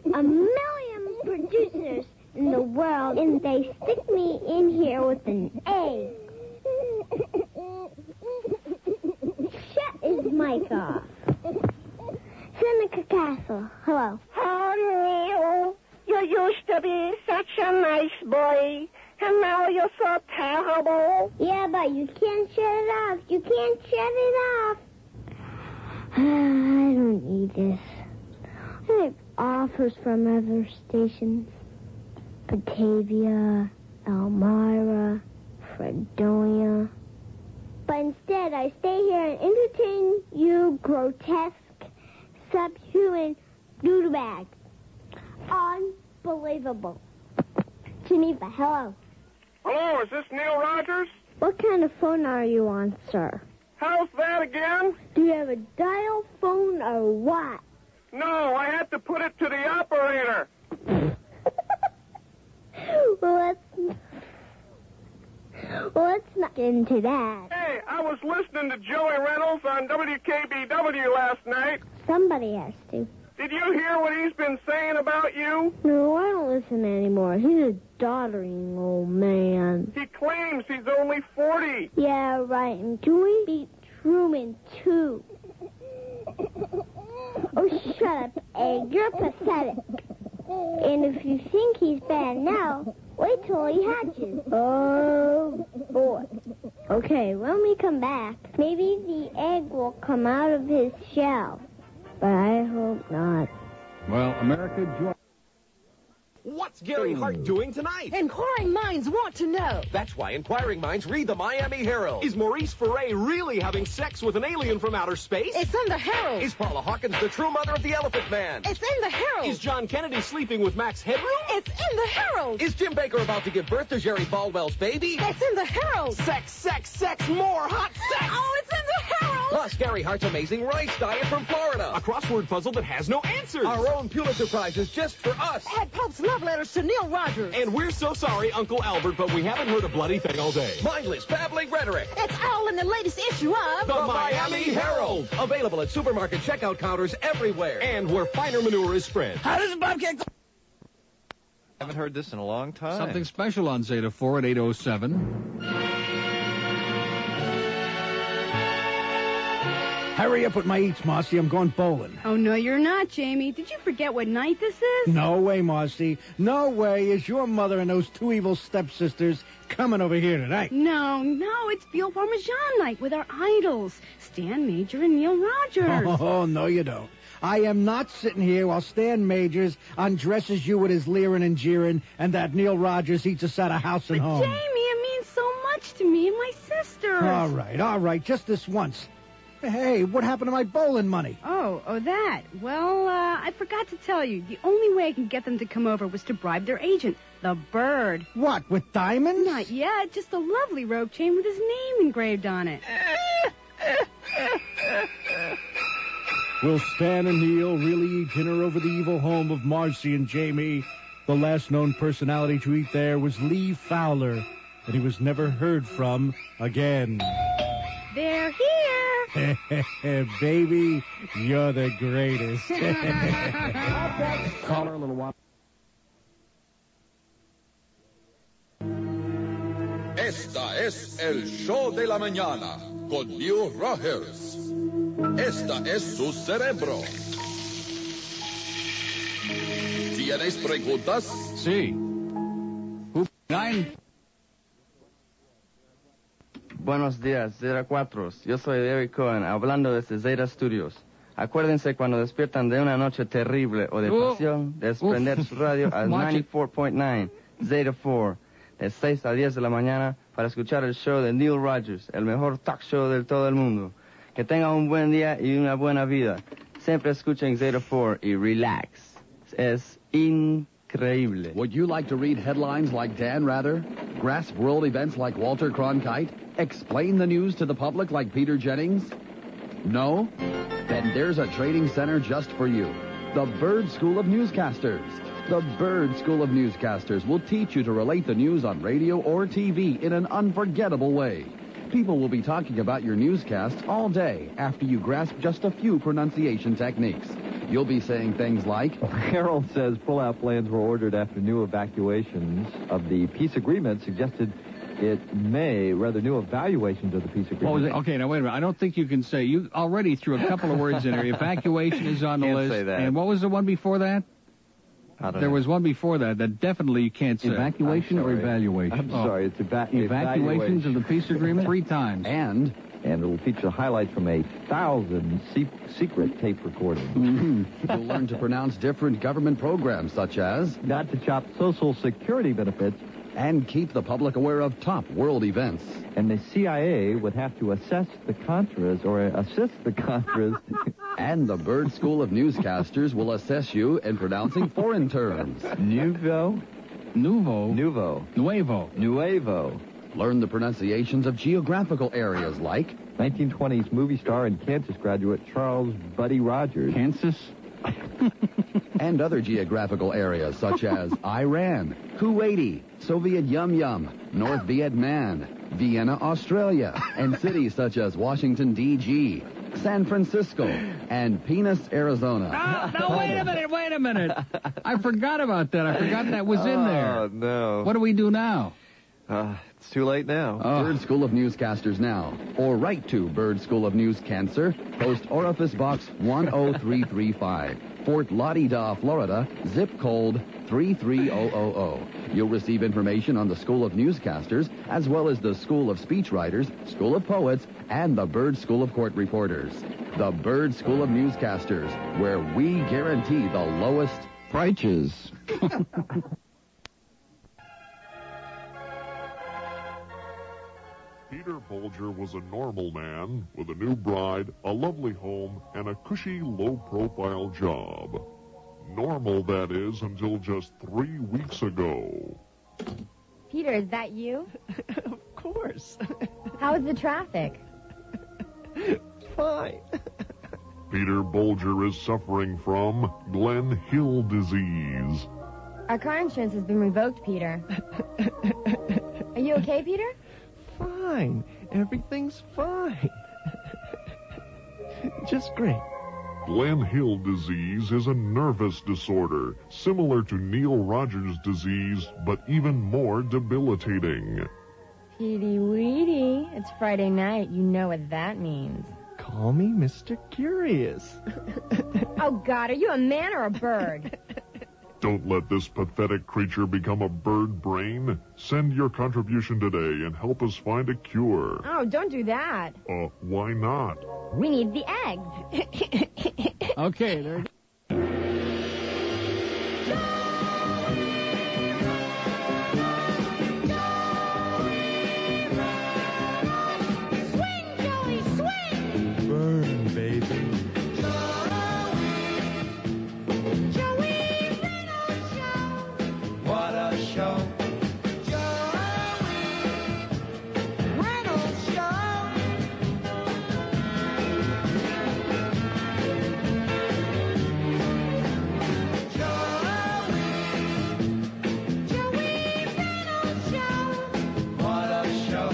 1,000,000 producers in the world, and they stick me in here with an egg. Shut his mic off. Seneca Castle, hello. Oh, Neil, you used to be such a nice boy, and now you're so terrible. Yeah, but you can't shut it off. You can't shut it off. I don't need this. I have offers from other stations. Batavia, Elmira, Fredonia. But instead, I stay here and entertain you grotesque, subhuman doodlebags. Unbelievable. Geneva, hello. Hello, is this Neil Rogers? What kind of phone are you on, sir? How's that again? Do you have a dial phone or what? No, I had to put it to the operator. Well, let's not get into that. Hey, I was listening to Joey Reynolds on WKBW last night. Somebody has to. Did you hear what he's been saying about you? No, I don't listen anymore. He's a doddering old man. He claims he's only 40. Yeah, right. And Joey beat Truman, too. Oh, shut up, Egg. You're pathetic. And if you think he's bad now, wait till he hatches. Oh, boy. Okay, when we come back, maybe the egg will come out of his shell. But I hope not. Well, America, What's Gary Hart doing tonight? Inquiring minds want to know. That's why inquiring minds read the Miami Herald. Is Maurice Ferre really having sex with an alien from outer space? It's in the Herald. Is Paula Hawkins the true mother of the Elephant Man? It's in the Herald. Is John Kennedy sleeping with Max Headroom? It's in the Herald. Is Jim Baker about to give birth to Jerry Falwell's baby? It's in the Herald. Sex, sex, sex, more hot sex! Oh, it's in the Herald. Plus, Gary Hart's amazing rice diet from Florida. A crossword puzzle that has no answers. Our own Pulitzer Prizes just for us. Ed Pope's love letters to Neil Rogers. And we're so sorry, Uncle Albert, but we haven't heard a bloody thing all day. Mindless, babbling rhetoric. It's all in the latest issue of The Miami Herald. Available at supermarket checkout counters everywhere. And where finer manure is spread. How does a bobcat go? Haven't heard this in a long time. Something special on Zeta 4 at 8:07. Hurry up with my eats, Marcy. I'm going bowling. Oh, no, you're not, Jamie. Did you forget what night this is? No way, Marcy. No way is your mother and those two evil stepsisters coming over here tonight. No, it's veal parmesan night with our idols, Stan Major and Neil Rogers. Oh, no, you don't. I am not sitting here while Stan Majors undresses you with his leering and jeering and that Neil Rogers eats us out of house and home. Jamie, it means so much to me and my sisters. All right, just this once. Hey, what happened to my bowling money? Oh, that. Well, I forgot to tell you. The only way I can get them to come over was to bribe their agent, the Bird. What, with diamonds? Not yet, just a lovely rope chain with his name engraved on it. Will Stan and Neil really eat dinner over the evil home of Marcy and Jamie? The last known personality to eat there was Lee Fowler, and he was never heard from again. They're here. Baby, you're the greatest. Caller, a little while. Esta es el show de la mañana con Neil Rogers. Esta es su cerebro. ¿Tienes preguntas? Sí. 9. Buenos días, Zeta 4. Yo soy Eric Cohen, hablando desde Zeta Studios. Acuérdense cuando despiertan de una noche terrible o de pasión, desprender su radio al 94.9, Zeta 4, de 6 a 10 de la mañana para escuchar el show de Neil Rogers, el mejor talk show de todo el mundo. Que tengan un buen día y una buena vida. Siempre escuchen Zeta 4 y relax. Es increíble. Would you like to read headlines like Dan Rather? Grasp world events like Walter Cronkite? Explain the news to the public like Peter Jennings? No? Then there's a training center just for you. The Bird School of Newscasters. The Bird School of Newscasters will teach you to relate the news on radio or TV in an unforgettable way. People will be talking about your newscasts all day after you grasp just a few pronunciation techniques. You'll be saying things like... Herald says pull-out plans were ordered after new evacuations of the peace agreement suggested new evaluations of the peace agreement. What was it? Okay, now wait a minute. I don't think you can say... You already threw a couple of words in there. Evacuation is on the Can't list. say that. And what was the one before that? There was one before that definitely you can't say. Evacuation or evaluation? I'm sorry, it's Evacuations of the peace agreement? 3 times. And it'll feature highlights from 1,000 secret tape recordings. You'll learn to pronounce different government programs such as... Not to chop Social Security benefits. And keep the public aware of top world events. And the CIA would have to assist the Contras. And the Bird School of Newscasters will assess you in pronouncing foreign terms. Nuevo. Learn the pronunciations of geographical areas like... 1920s movie star and Kansas graduate Charles Buddy Rogers. Kansas? And other geographical areas such as Iran, Kuwaiti, Soviet Yum Yum, North Vietnam, Vienna, Australia, and cities such as Washington, D.G., San Francisco, and Penis, Arizona. No, wait a minute. I forgot about that. I forgot that was in there. Oh, no. What do we do now? It's too late now. Bird School of Newscasters now. Or write to Bird School of News Cancer, Post Orifice Box 10335, Fort Lauderdale, Florida, zip code 33000. You'll receive information on the School of Newscasters, as well as the School of Speechwriters, School of Poets, and the Bird School of Court Reporters. The Bird School of Newscasters, where we guarantee the lowest Prices. Peter Bolger was a normal man with a new bride, a lovely home, and a cushy, low-profile job. Normal, that is, until just 3 weeks ago. Peter, is that you? Of course. How's the traffic? Fine. Peter Bolger is suffering from Glen Hill disease. Our car insurance has been revoked, Peter. Are you okay, Peter? Fine. Everything's fine. Just great. Glen Hill disease is a nervous disorder, similar to Neil Rogers disease, but even more debilitating. Petey Weedy, it's Friday night. You know what that means. Call me Mr. Curious. Oh, God, are you a man or a bird? Don't let this pathetic creature become a bird brain. Send your contribution today and help us find a cure. Oh, don't do that. Why not? We need the eggs. Okay, there. Swing, Joey, swing! Burn, baby. Joey Reynolds Show! What a show. Reynolds Show! Joey Reynolds Show! What a show.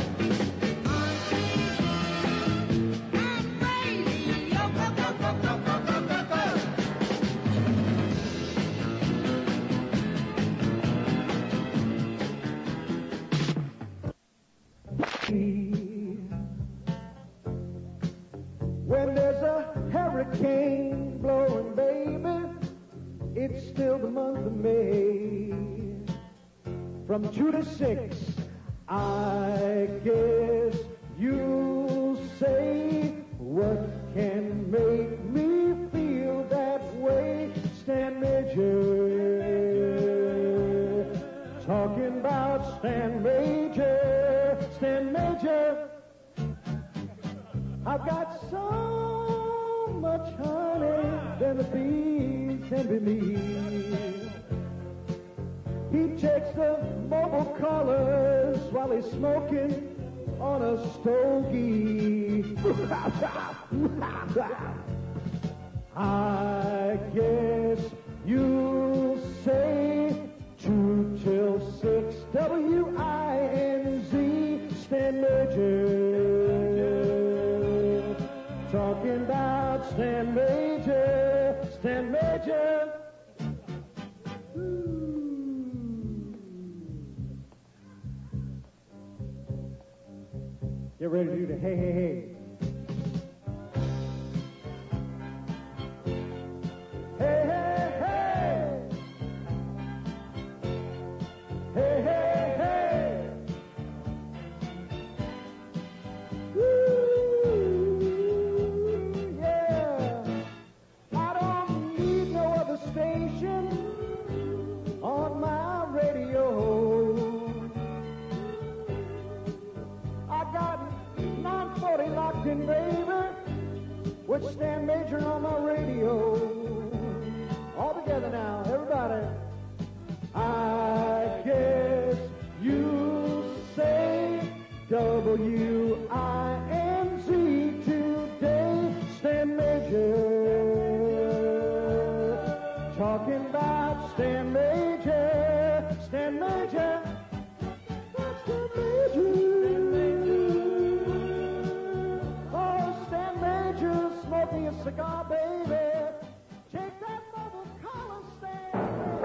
When there's a hurricane blowing, baby, it's still the month of May. From 2 to 6, I guess you'll say, what can make me feel that way? Stan Major, talking about Stan Major, Stan Major. I've got so much honey than the bees envy me. He checks the mobile colors while he's smoking on a stogie. I guess you'll say 2 till 6, W-I-N-Z, Stan Major. Talking about Stan Major, Stan Major. Get ready to do the hey, hey, hey. Hey, hey, hey. Hey, hey, hey. Woo, yeah. I don't need no other station on my radio. I got 940 locked in, baby, with Stan Major on my radio. All together now, everybody. I guess you say W-I-N-Z today, Stan Major. Talking about Stan Major, Stan Major. Stan Major. Oh, Stan Major, smoking a cigar, baby. Take that mobile collar, Stan.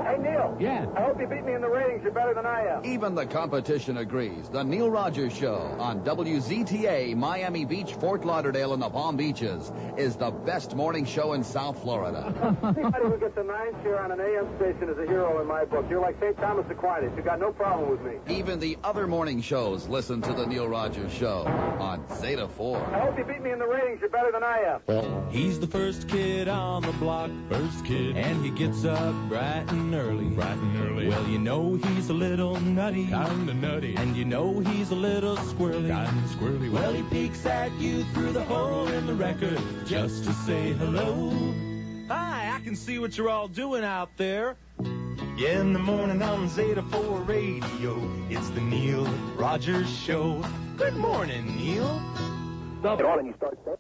Hey, Neil. Yeah. I hope you beat me in the ratings. You're better than I am. Even the competition agrees. The Neil Rogers Show on WZTA, Miami Beach, Fort Lauderdale, and the Palm Beaches is the best morning show in South Florida. Anybody who gets a 9 share on an AM station is a hero in my book. You're like St. Thomas Aquinas. You got no problem with me. Even the other morning shows listen to the Neil Rogers Show on Zeta 4. I hope you beat me in the ratings. You're better than I am. He's the first kid on the block, and he gets up bright and early. Well, you know he's a little nutty, kinda nutty, and you know he's a little squirrely, kinda squirrely. Well, he peeks at you through the hole in the record just to say hello. Hi, I can see what you're all doing out there. Yeah, in the morning on Zeta 4 Radio, it's the Neil Rogers Show. Good morning, Neil. Stop it on and you start saying.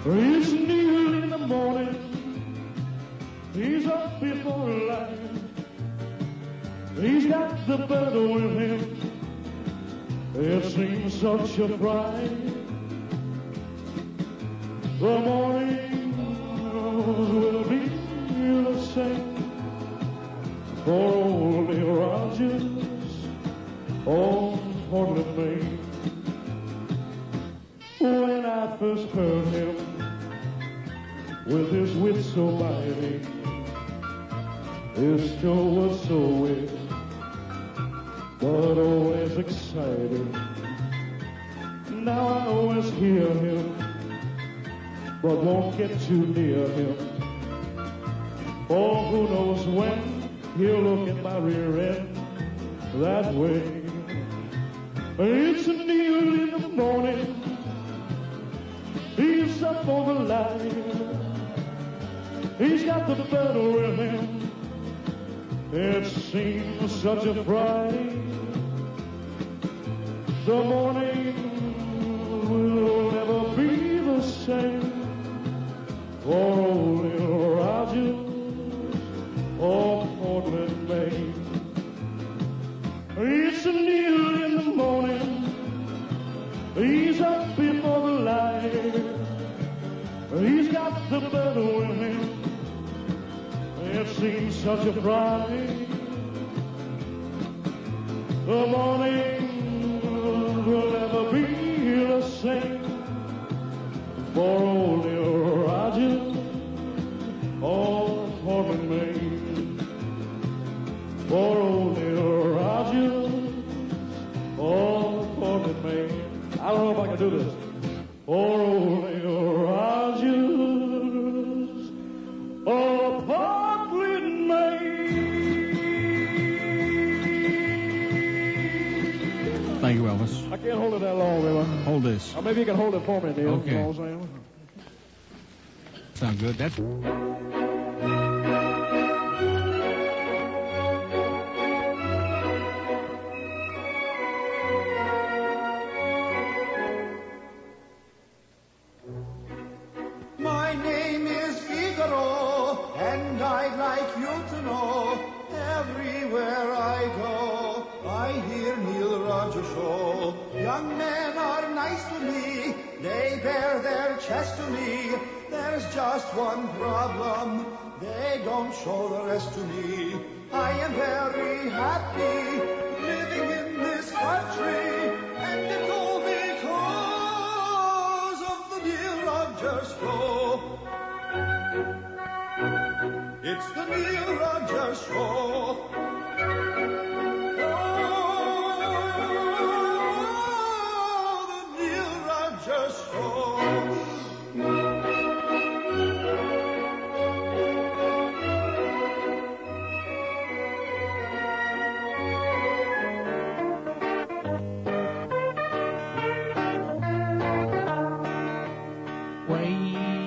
It's Neil in the morning. He's up before light. He's got the battle with him. It seems such a fright. The morning will be the same for old Neil Rogers on Portland, Maine. When I first heard him with his wit so mighty, his show was so weird, but always exciting. Now I always hear him, but won't get too near him. For who knows when he'll look at my rear end that way. It's Neil in the morning. He's up on the line. He's got the battle with him. It seems such a fright. The morning will never be the same for old Neil Rogers or Portland, Maine. It's Neil in the morning. He's up before the light. He's got the battle with him. It seems such a fright. The morning will never be the same for old Neil Rogers or Portland, Maine. For old Neil Rogers or Portland, Maine. I don't know if I can do this. For old Neil Rogers or Portland, Maine. Thank you, Elvis. I can't hold it that long, baby. Hold this. Or maybe you can hold it for me, Neil. Okay. You know what I'm saying? Sound good? That's... My name is Figaro, and I'd like you to know, everywhere I go, I hear Neil Rogers Show. Young men are nice to me, they bare their chest to me. There's just one problem, they don't show the rest to me. I am very happy living in this country, and it's all because of the Neil Rogers Show. It's the Neil Rogers Show. Oh, the Neil Rogers Show. Way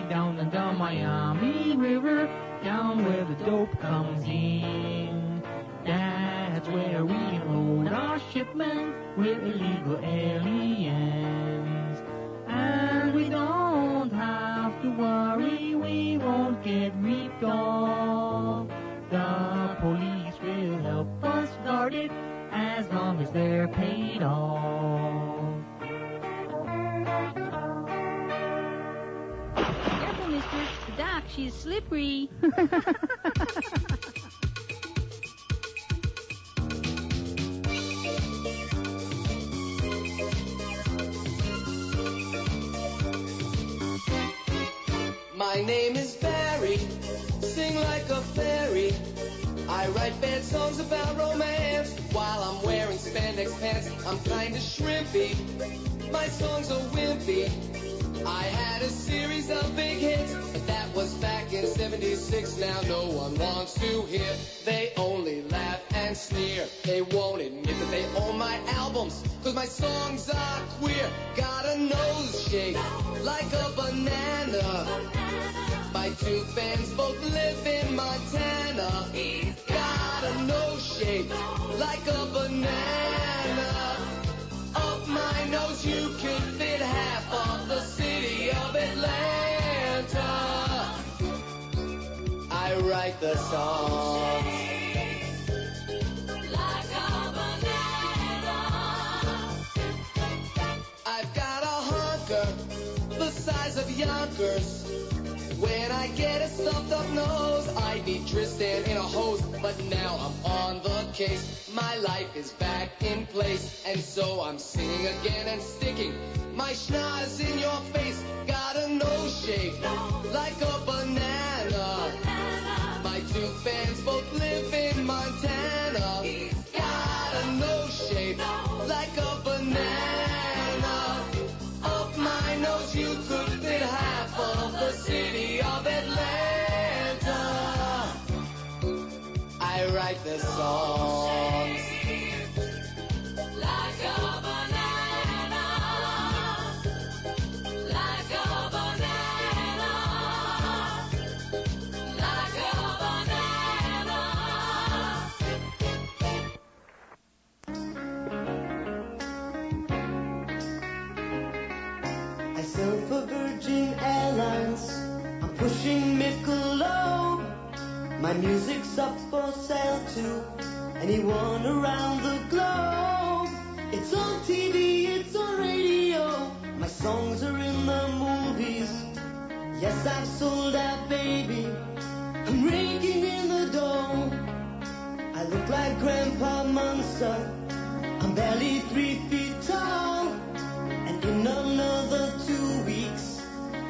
down in the Miami River, down where the dope comes in. That's where we load our shipment with illegal aliens. And we don't have to worry, we won't get ripped off. The police will help us guard it as long as they're paid off. Careful, mister. The dock. She's slippery. My name is Barry, sing like a fairy. I write bad songs about romance while I'm wearing spandex pants. I'm kinda shrimpy, my songs are wimpy. I had a series of big hits, but that was back in '76. Now no one wants to hear. They only laugh and sneer. They won't admit that they own my albums, cause my songs are queer. Got a nose shape like a banana. My two fans both live in Montana. Got a nose shape like a banana. Up my nose you could fit half of the city of Atlanta. I write the songs. Like a banana. I've got a honker the size of Yonkers. When I get a stuffed up nose, I need Tristan in a hose. But now I'm on the case. My life is back in place. And so I'm singing again and sticking my schnoz in your face. Got a nose shape like a banana. My two fans both live in Montana. Got a nose shape like a banana. Up my nose you could fit half of the city of Atlanta. I write the songs. Like a banana. Like a banana. Like a banana. I sail for Virgin Airlines. I'm pushing Michelob. My music's up for sale to anyone around the globe. It's on TV, it's on radio. My songs are in the movies. Yes, I've sold out, baby. I'm raking in the dough. I look like Grandpa Munster. I'm barely 3 feet tall. And in another 2 weeks,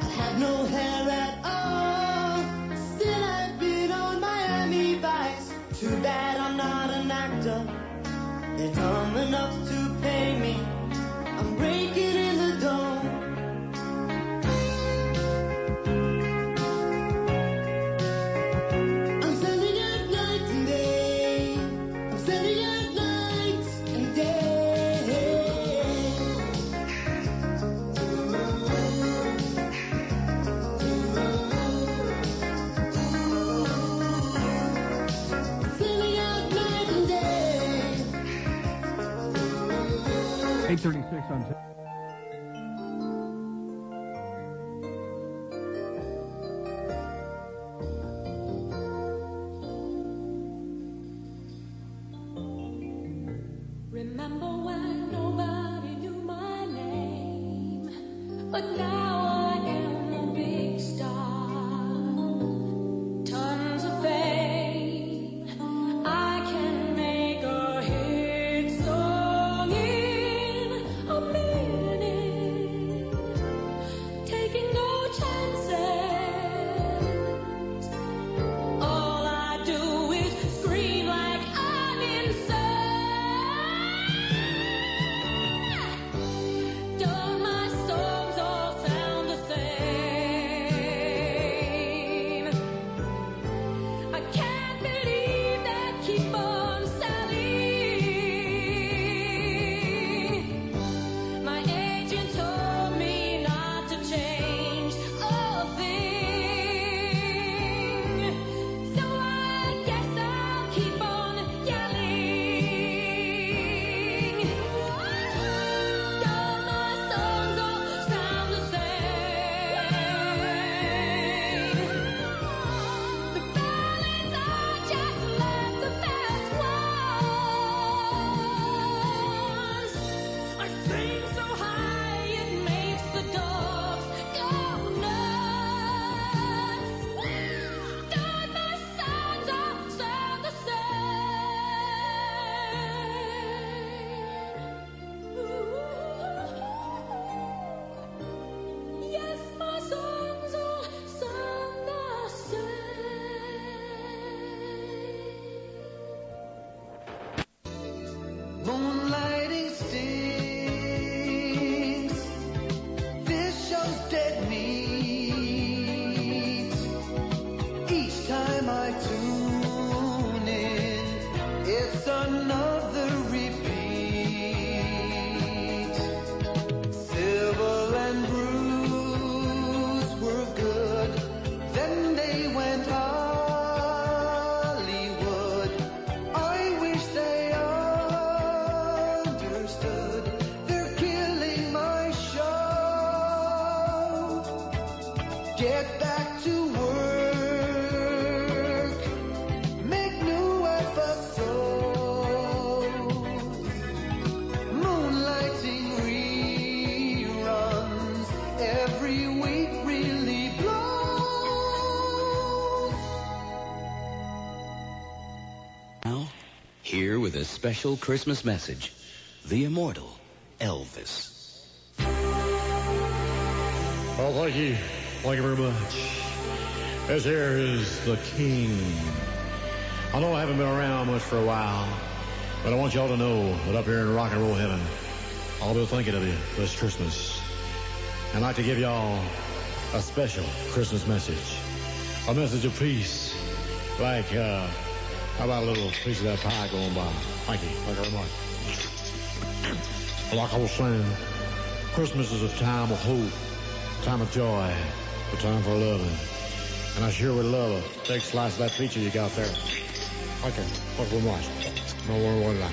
I'll have no hair at all. Still, I've been on Miami Vice. Too bad I'm not an actor. They're dumb enough to pay me. I'm raking in the dough. I'm sending out night and day. I'm sending out night and day. Sending out night and day. 8:36 on. Remember when nobody knew my name, but now I am a big star. Tons of fame, I can make a hit song in a minute, taking no chances. All I do is scream like I'm insane. Don't my songs all sound the same? I can't believe that keep on selling. My agent told me not to change a thing, so I guess I'll keep on Get back to work. Make new episodes. Moonlighting reruns. Every week really blows. Now, here with a special Christmas message, the immortal Elvis. Well, thank you. Thank you very much. This here is the King. I know I haven't been around much for a while, but I want y'all to know that up here in rock and roll heaven, I'll be thinking of you this Christmas. I'd like to give y'all a special Christmas message. A message of peace. Like, how about a little piece of that pie going by? Thank you. Thank you very much. Like I was saying, Christmas is a time of hope, a time of joy, a time for loving. And I sure would love a big slice of that pizza you got there. Okay, what we watch? No one like.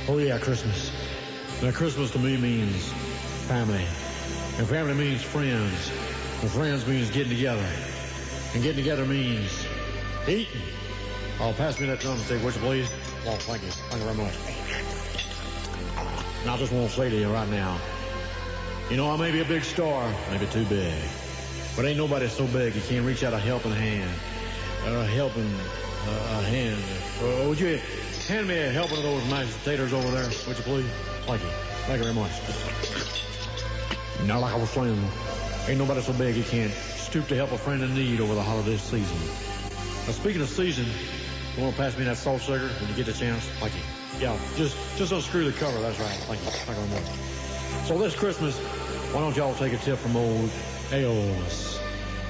Oh yeah, Christmas. Now Christmas to me means family. And family means friends. And friends means getting together. And getting together means eating. Oh, pass me that drumstick, would you please? Oh, thank you. Thank you very much. And I just want to say to you right now, you know, I may be a big star, maybe too big, but ain't nobody so big you can't reach out a helping hand. A helping hand. Would you hand me a helping of those mashed potatoes over there, would you please? Thank you. Thank you very much. Now, like I was saying, ain't nobody so big you can't stoop to help a friend in need over the holiday season. Now, speaking of season, you want to pass me that salt sugar when you get the chance? Thank you. Yeah, just unscrew the cover. That's right. Thank you. Thank you very much. So this Christmas, why don't y'all take a tip from old Elvis?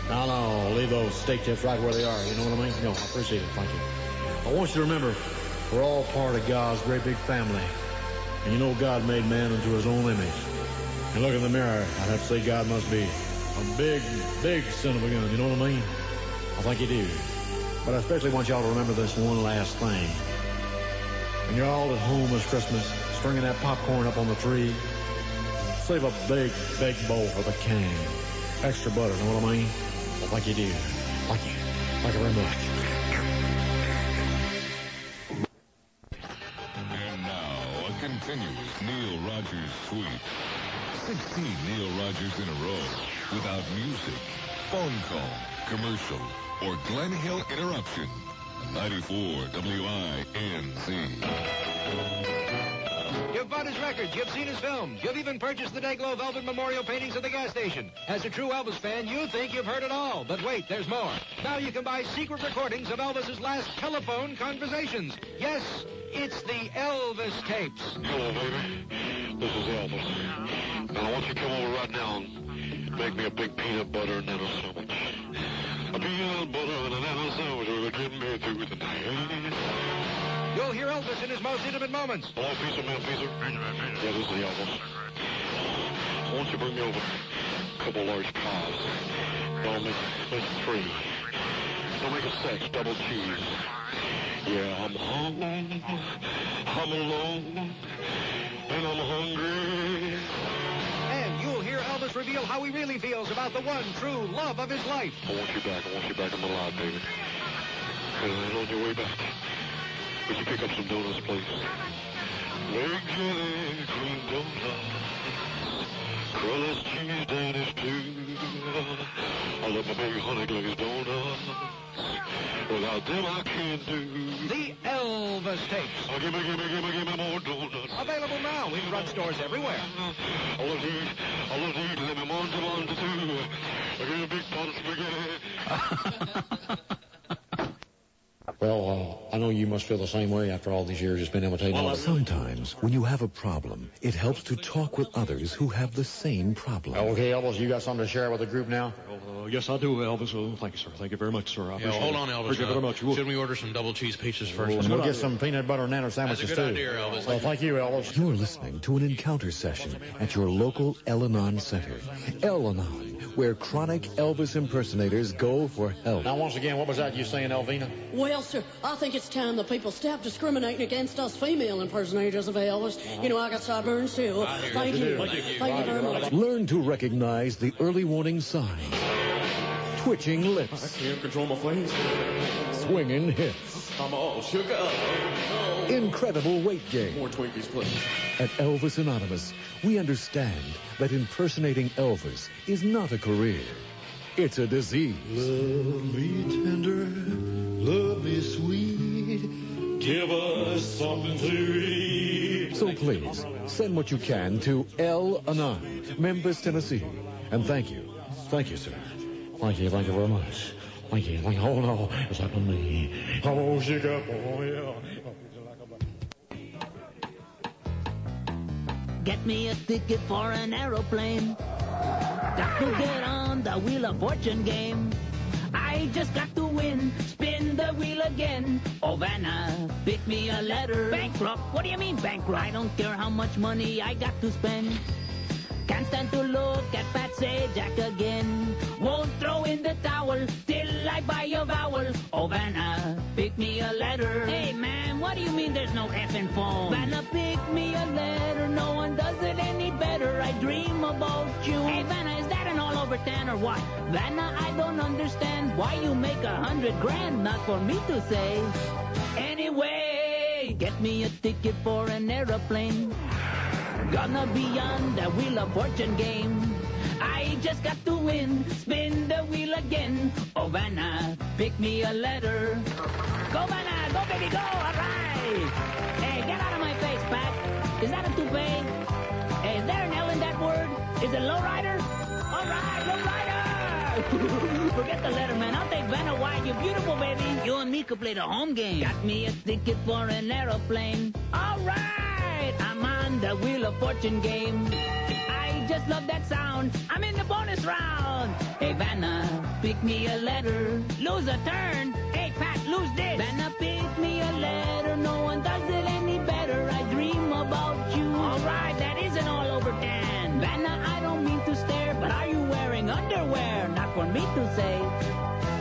No, leave those steak tips right where they are. You know what I mean? No, I appreciate it. Thank you. I want you to remember, we're all part of God's great big family. And you know God made man into his own image. And look in the mirror, I'd have to say God must be a big, big son of a gun. You know what I mean? I think you do. But I especially want y'all to remember this one last thing. When you're all at home this Christmas, stringing that popcorn up on the tree, save a big, big bowl for the king. Extra butter, know what I mean? Well, thank you, do. Thank you. Thank you very much. And now, a continuous Neil Rogers sweep. 16 Neil Rogers in a row, without music, phone call, commercial, or Glen Hill interruption. 94 WINZ. You've bought his records. You've seen his films. You've even purchased the Dayglow Velvet Memorial paintings at the gas station. As a true Elvis fan, you think you've heard it all. But wait, there's more. Now you can buy secret recordings of Elvis's last telephone conversations. Yes, it's the Elvis Tapes. Hello, baby. This is Elvis. Now, I want you to come over right now and make me a big peanut butter and nanno sandwich. A peanut butter and a nanno sandwich will get me through the night. You'll hear Elvis in his most intimate moments. Hello, Pizza Man, Pizza. Yeah, this is Elvis. I want you to bring me over a couple large pies. I'll make 3. I'll make a 6, double cheese. Yeah, I'm home, I'm alone, and I'm hungry. And you'll hear Elvis reveal how he really feels about the one true love of his life. I want you back in my life, baby. And on your way back, would you pick up some donuts, please? Big jelly, cream donuts, crushed cheese, Danish too. I love my big honey glazed donuts. Without them, I can't do. The Elvis Tapes. Oh, give me more donuts. Available now in drugstores everywhere. I love to eat. Let me monte too. I give me a big pot of spaghetti. Well, I know you must feel the same way after all these years just been imitating. Sometimes, when you have a problem, it helps to talk with others who have the same problem. Okay, Elvis, you got something to share with the group now? Yes, I do, Elvis. Oh, thank you, sir. Thank you very much, sir. Hold on, Elvis. Appreciate it very much. Shouldn't we order some double cheese pizzas first? We'll get some peanut butter and nano sandwiches, That's a good too. idea, Elvis. Well, thank you, Elvis. You're listening to an encounter session at your local El-Anon Center. El-Anon, where chronic Elvis impersonators go for help. Now, once again, what was that you saying, Elvina? Well, sir, I think it's time that people stop discriminating against us female impersonators of Elvis. You know, I got sideburns, too. Thank you. Thank you very much. Learn to recognize the early warning signs. twitching lips, I can't control my face. swinging hips, I'm all shook up. incredible weight gain. More Twinkies, please. At Elvis Anonymous, we understand that impersonating Elvis is not a career. It's a disease. Love me tender, love me sweet, give us something to eat. So please, send what you can to El Anon, Memphis, Tennessee. And thank you. Thank you, sir. Thank you very much. Thank you. Oh, no. It's like me. Oh, shake up. Oh, yeah. Get me a ticket for an aeroplane. Got to get on the Wheel of Fortune game. I just got to win. Spin the wheel again. Oh, Vanna, pick me a letter. Bankrupt? What do you mean bankrupt? I don't care how much money I got to spend. Can't stand to look at Pat Sajak again. Won't throw in the towel till I buy a vowel. Oh, Vanna, pick me a letter. Hey, man, what do you mean there's no effing phone? Vanna, pick me a letter. No one does it any better. I dream about you. Hey, Vanna, is that an all over 10 or what? Vanna, I don't understand why you make $100,000. Not for me to say. Anyway, get me a ticket for an aeroplane. Gonna be on the Wheel of Fortune game. I just got to win. Spin the wheel again. Oh, Vanna, pick me a letter. Go, Vanna. Go, baby, go. All right. Hey, get out of my face, Pat. Is that a toupee? Hey, is there an L in that word? Is it lowrider? All right, lowrider. Forget the letter, man. I'll take Vanna White. You're beautiful, baby. You and me could play the home game. Got me a ticket for an aeroplane. All right. I'm on the Wheel of Fortune game. I just love that sound. I'm in the bonus round. Hey, Vanna, pick me a letter. Lose a turn. Hey, Pat, lose this. Vanna, pick me a letter. No one does it any better. I dream about you. All right, that isn't all over 10. Vanna, I don't mean to stare, but are you wearing underwear? Not for me to say.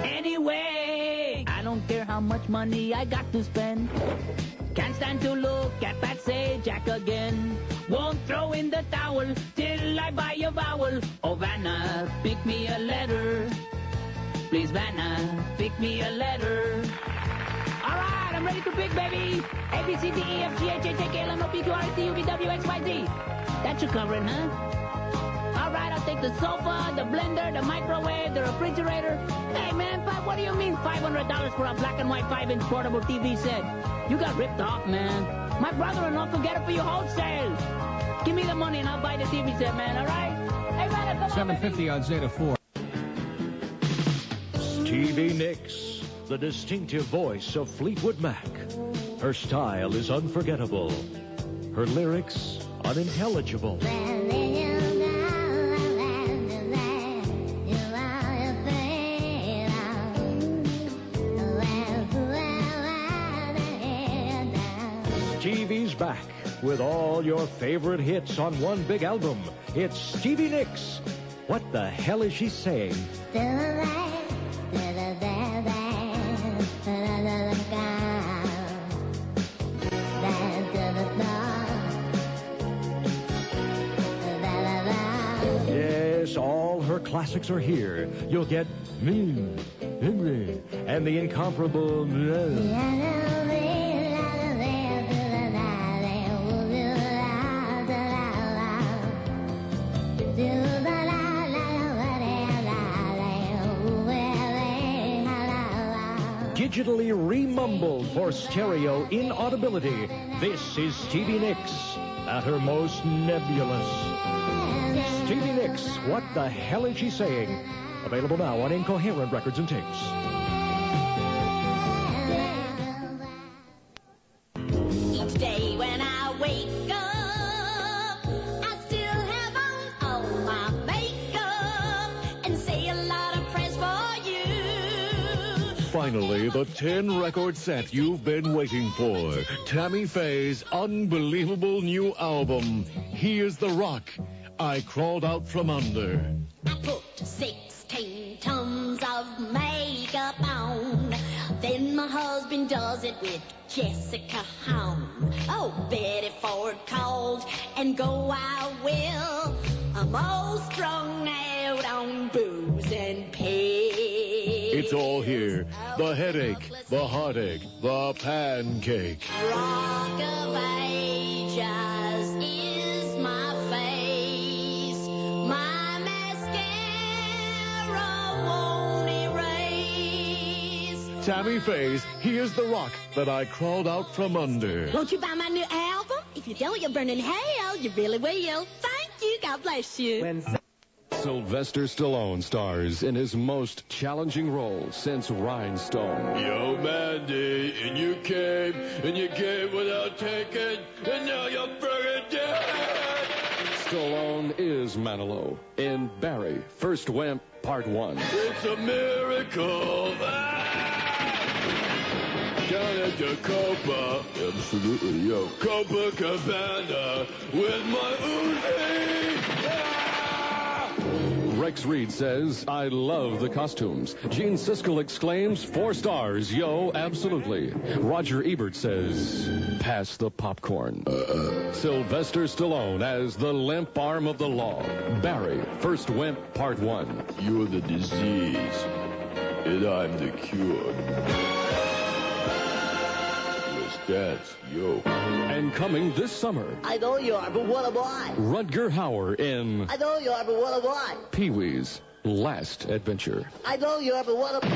Anyway, I don't care how much money I got to spend. Can't stand to look at Pat Sajak again. Won't throw in the towel till I buy a vowel. Oh, Vanna, pick me a letter. Please, Vanna, pick me a letter. All right, I'm ready to pick, baby. A, B, C, D, E, F, G, H, I, J, K, L, M, N, O, P, Q, R, S, T, U, V, W, X, Y, Z. That should cover it, huh? All right, I'll take the sofa, the blender, the microwave, the refrigerator. Hey, man, Pat, what do you mean $500 for a black and white 5-inch portable TV set? You got ripped off, man. My brother-in-law could get it for you wholesale. Give me the money and I'll buy the TV set, man, all right? Hey, man, come on, 750 on Zeta 4. Stevie Nicks, the distinctive voice of Fleetwood Mac. Her style is unforgettable. Her lyrics, unintelligible. Stevie's back with all your favorite hits on one big album. It's Stevie Nicks. What the hell is she saying? Yes, all her classics are here. You'll get Me, Henry, and the incomparable digitally remumbled for stereo inaudibility. This is Stevie Nicks at her most nebulous. Stevie Nicks, what the hell is she saying? Available now on Incoherent Records and Tapes. Each day when I wake up, I still have on all my makeup and say a lot of prayers for you. Finally, the 10-record set you've been waiting for. Tammy Faye's unbelievable new album, Here's the Rock. I Crawled Out From Under. I put 16 tons of makeup on. Then my husband does it with Jessica Home. Oh, Betty Ford called, and go I will. I'm all strung out on booze and pills. It's all here. The headache, the heartache, the pancake. Rock of Ages is my face. My mascara won't erase. Tammy Faye's Here's the Rock That I Crawled Out From Under. Won't you buy my new album? If you don't, you'll burn in hell. You really will. Thank you. God bless you. Sylvester Stallone stars in his most challenging role since Rhinestone. Yo, Mandy, and you came without taking, and now you're friggin' dead. Stallone is Manilow in Barry, First Wimp, Part 1. It's a miracle. Down at the Copa, absolutely, yo, Copacabana, with my Uzi. Rex Reed says, I love the costumes. Gene Siskel exclaims, 4 stars, yo, absolutely. Roger Ebert says, pass the popcorn. Sylvester Stallone as the limp arm of the law. Barry, First Wimp, Part 1. You're the disease, and I'm the cure. Let's dance, yo. And coming this summer, I know you are, but what am I? Rutger Hauer in I know you are, but what am I? Pee-wee's Last Adventure. I know you are, but what am I?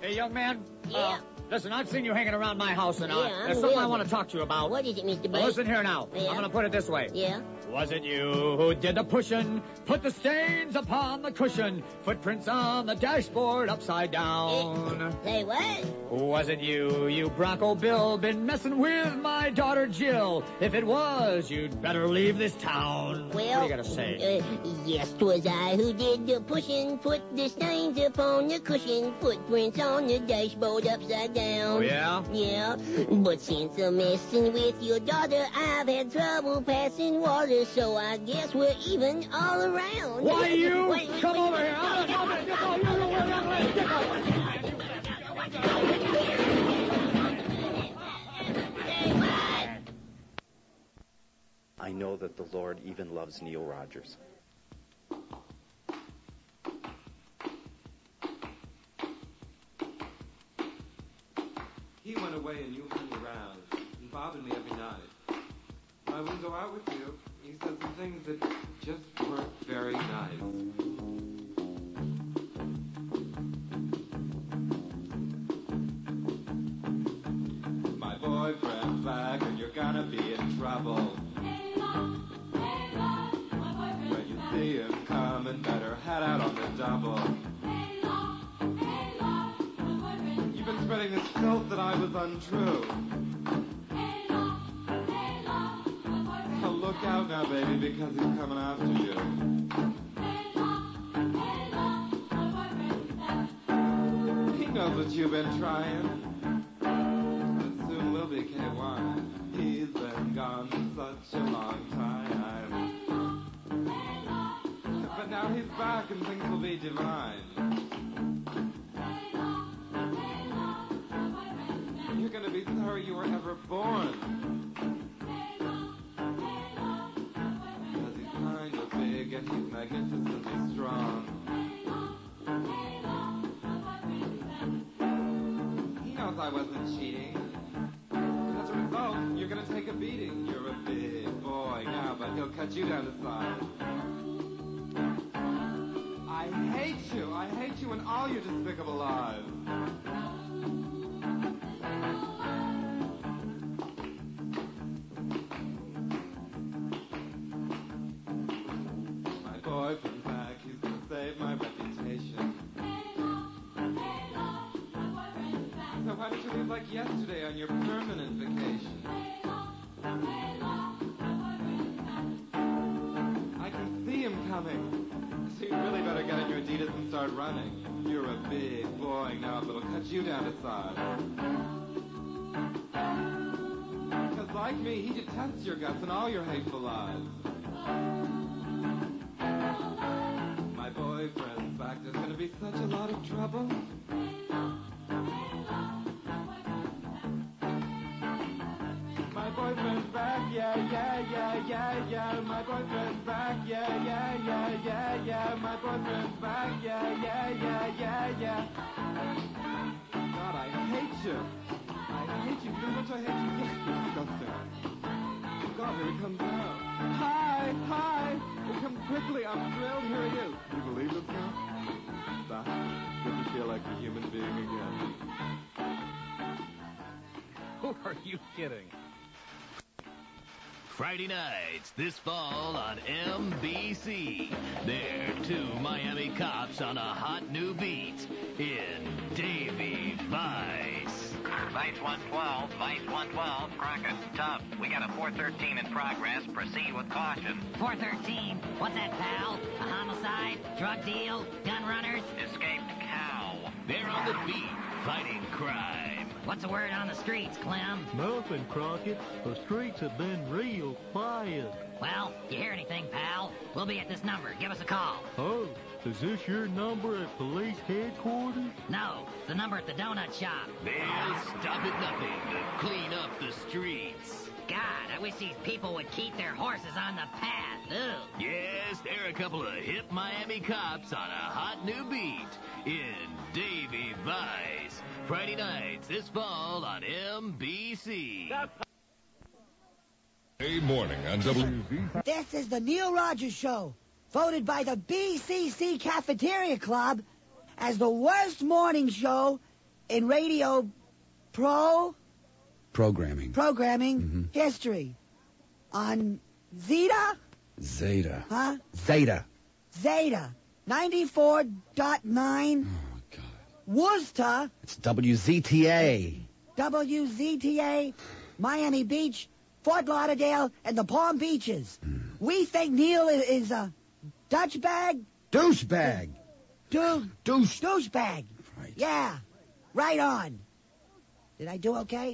Hey, young man. Yeah. Listen, I've seen you hanging around my house, and Yeah, there's something I want to talk to you about. What is it, Mr. Well, Bates? listen here now. Yeah. I'm going to put it this way. Yeah? Was it you who did the pushing? Put the stains upon the cushion. Footprints on the dashboard upside down. Say what? Was it you Bronco Bill, been messing with my daughter Jill? If it was, you'd better leave this town. Well, what do you got to say? Yes, 'twas I who did the pushing. Put the stains upon the cushion. Footprints on the dashboard upside down. Oh, yeah? Yeah. But since I'm messing with your daughter, I've had trouble passing water. So I guess we're even all around. Why, you? Wait, Come over here. I know that the Lord even loves Neil Rogers. He went away and you hung around and bothered me every night. I wouldn't go out with you. You said some things that just weren't very nice. My boyfriend's back and you're gonna be in trouble. When you see him coming, better head out on the double. You've been spreading this filth that I was untrue. So look out now, baby, because he's coming after you. He knows what you've been trying. But soon we'll be K1. He's been gone for such a long time. But now he's back and things will be divine. You're gonna be sorry you were ever born. Because he's kind of big and he's magnificently strong. He knows I wasn't cheating. As a result, you're gonna take a beating. You're a big boy now, but he'll cut you down to size. I hate you. I hate you and all your despicable lives. My boyfriend's back. He's gonna save my reputation. So why don't you leave like yesterday on your permanent vacation? I can see him coming. So you really better get in your Adidas and start running. You're a big boy now, but it'll cut you down to size. Because like me, he detests your guts and all your hateful lies. My boyfriend's back. There's gonna be such a lot of trouble. My boyfriend's back. yeah, my boyfriend's back, yeah, my boyfriend's back, yeah. God, I hate you. I hate you very much, I hate you. Yes, disgusting. God, here he comes now. Hi. Oh, come quickly, I'm thrilled. Here he is. Can you believe this guy? That makes me feel like a human being again. Who are you kidding? Friday nights this fall on MBC. They're two Miami cops on a hot new beat in Davy Vice. Vice 112, Vice 112, Crockett, tough. We got a 413 in progress. Proceed with caution. 413? What's that, pal? A homicide? Drug deal? Gun runners? Escaped cow. They're on the beat, fighting crime. What's the word on the streets, Clem? Nothing, Crockett. The streets have been real quiet. Well, you hear anything, pal? We'll be at this number. Give us a call. Oh, is this your number at police headquarters? No, the number at the donut shop. They'll stop at nothing to clean up the streets. God, I wish these people would keep their horses on the path. Ugh. Yes, they're a couple of hip Miami cops on a hot new beat in Davy Vice. Friday nights this fall on MBC. A morning on WZ. This is the Neil Rogers Show, voted by the B.C.C. Cafeteria Club as the worst morning show in radio programming history. On Zeta. Huh? Zeta. 94.9. Worcester. It's WZTA. WZTA, Miami Beach, Fort Lauderdale, and the Palm Beaches. We think Neil is a Dutch bag. Douchebag. Douchebag. Right. Yeah. Right on. Did I do okay?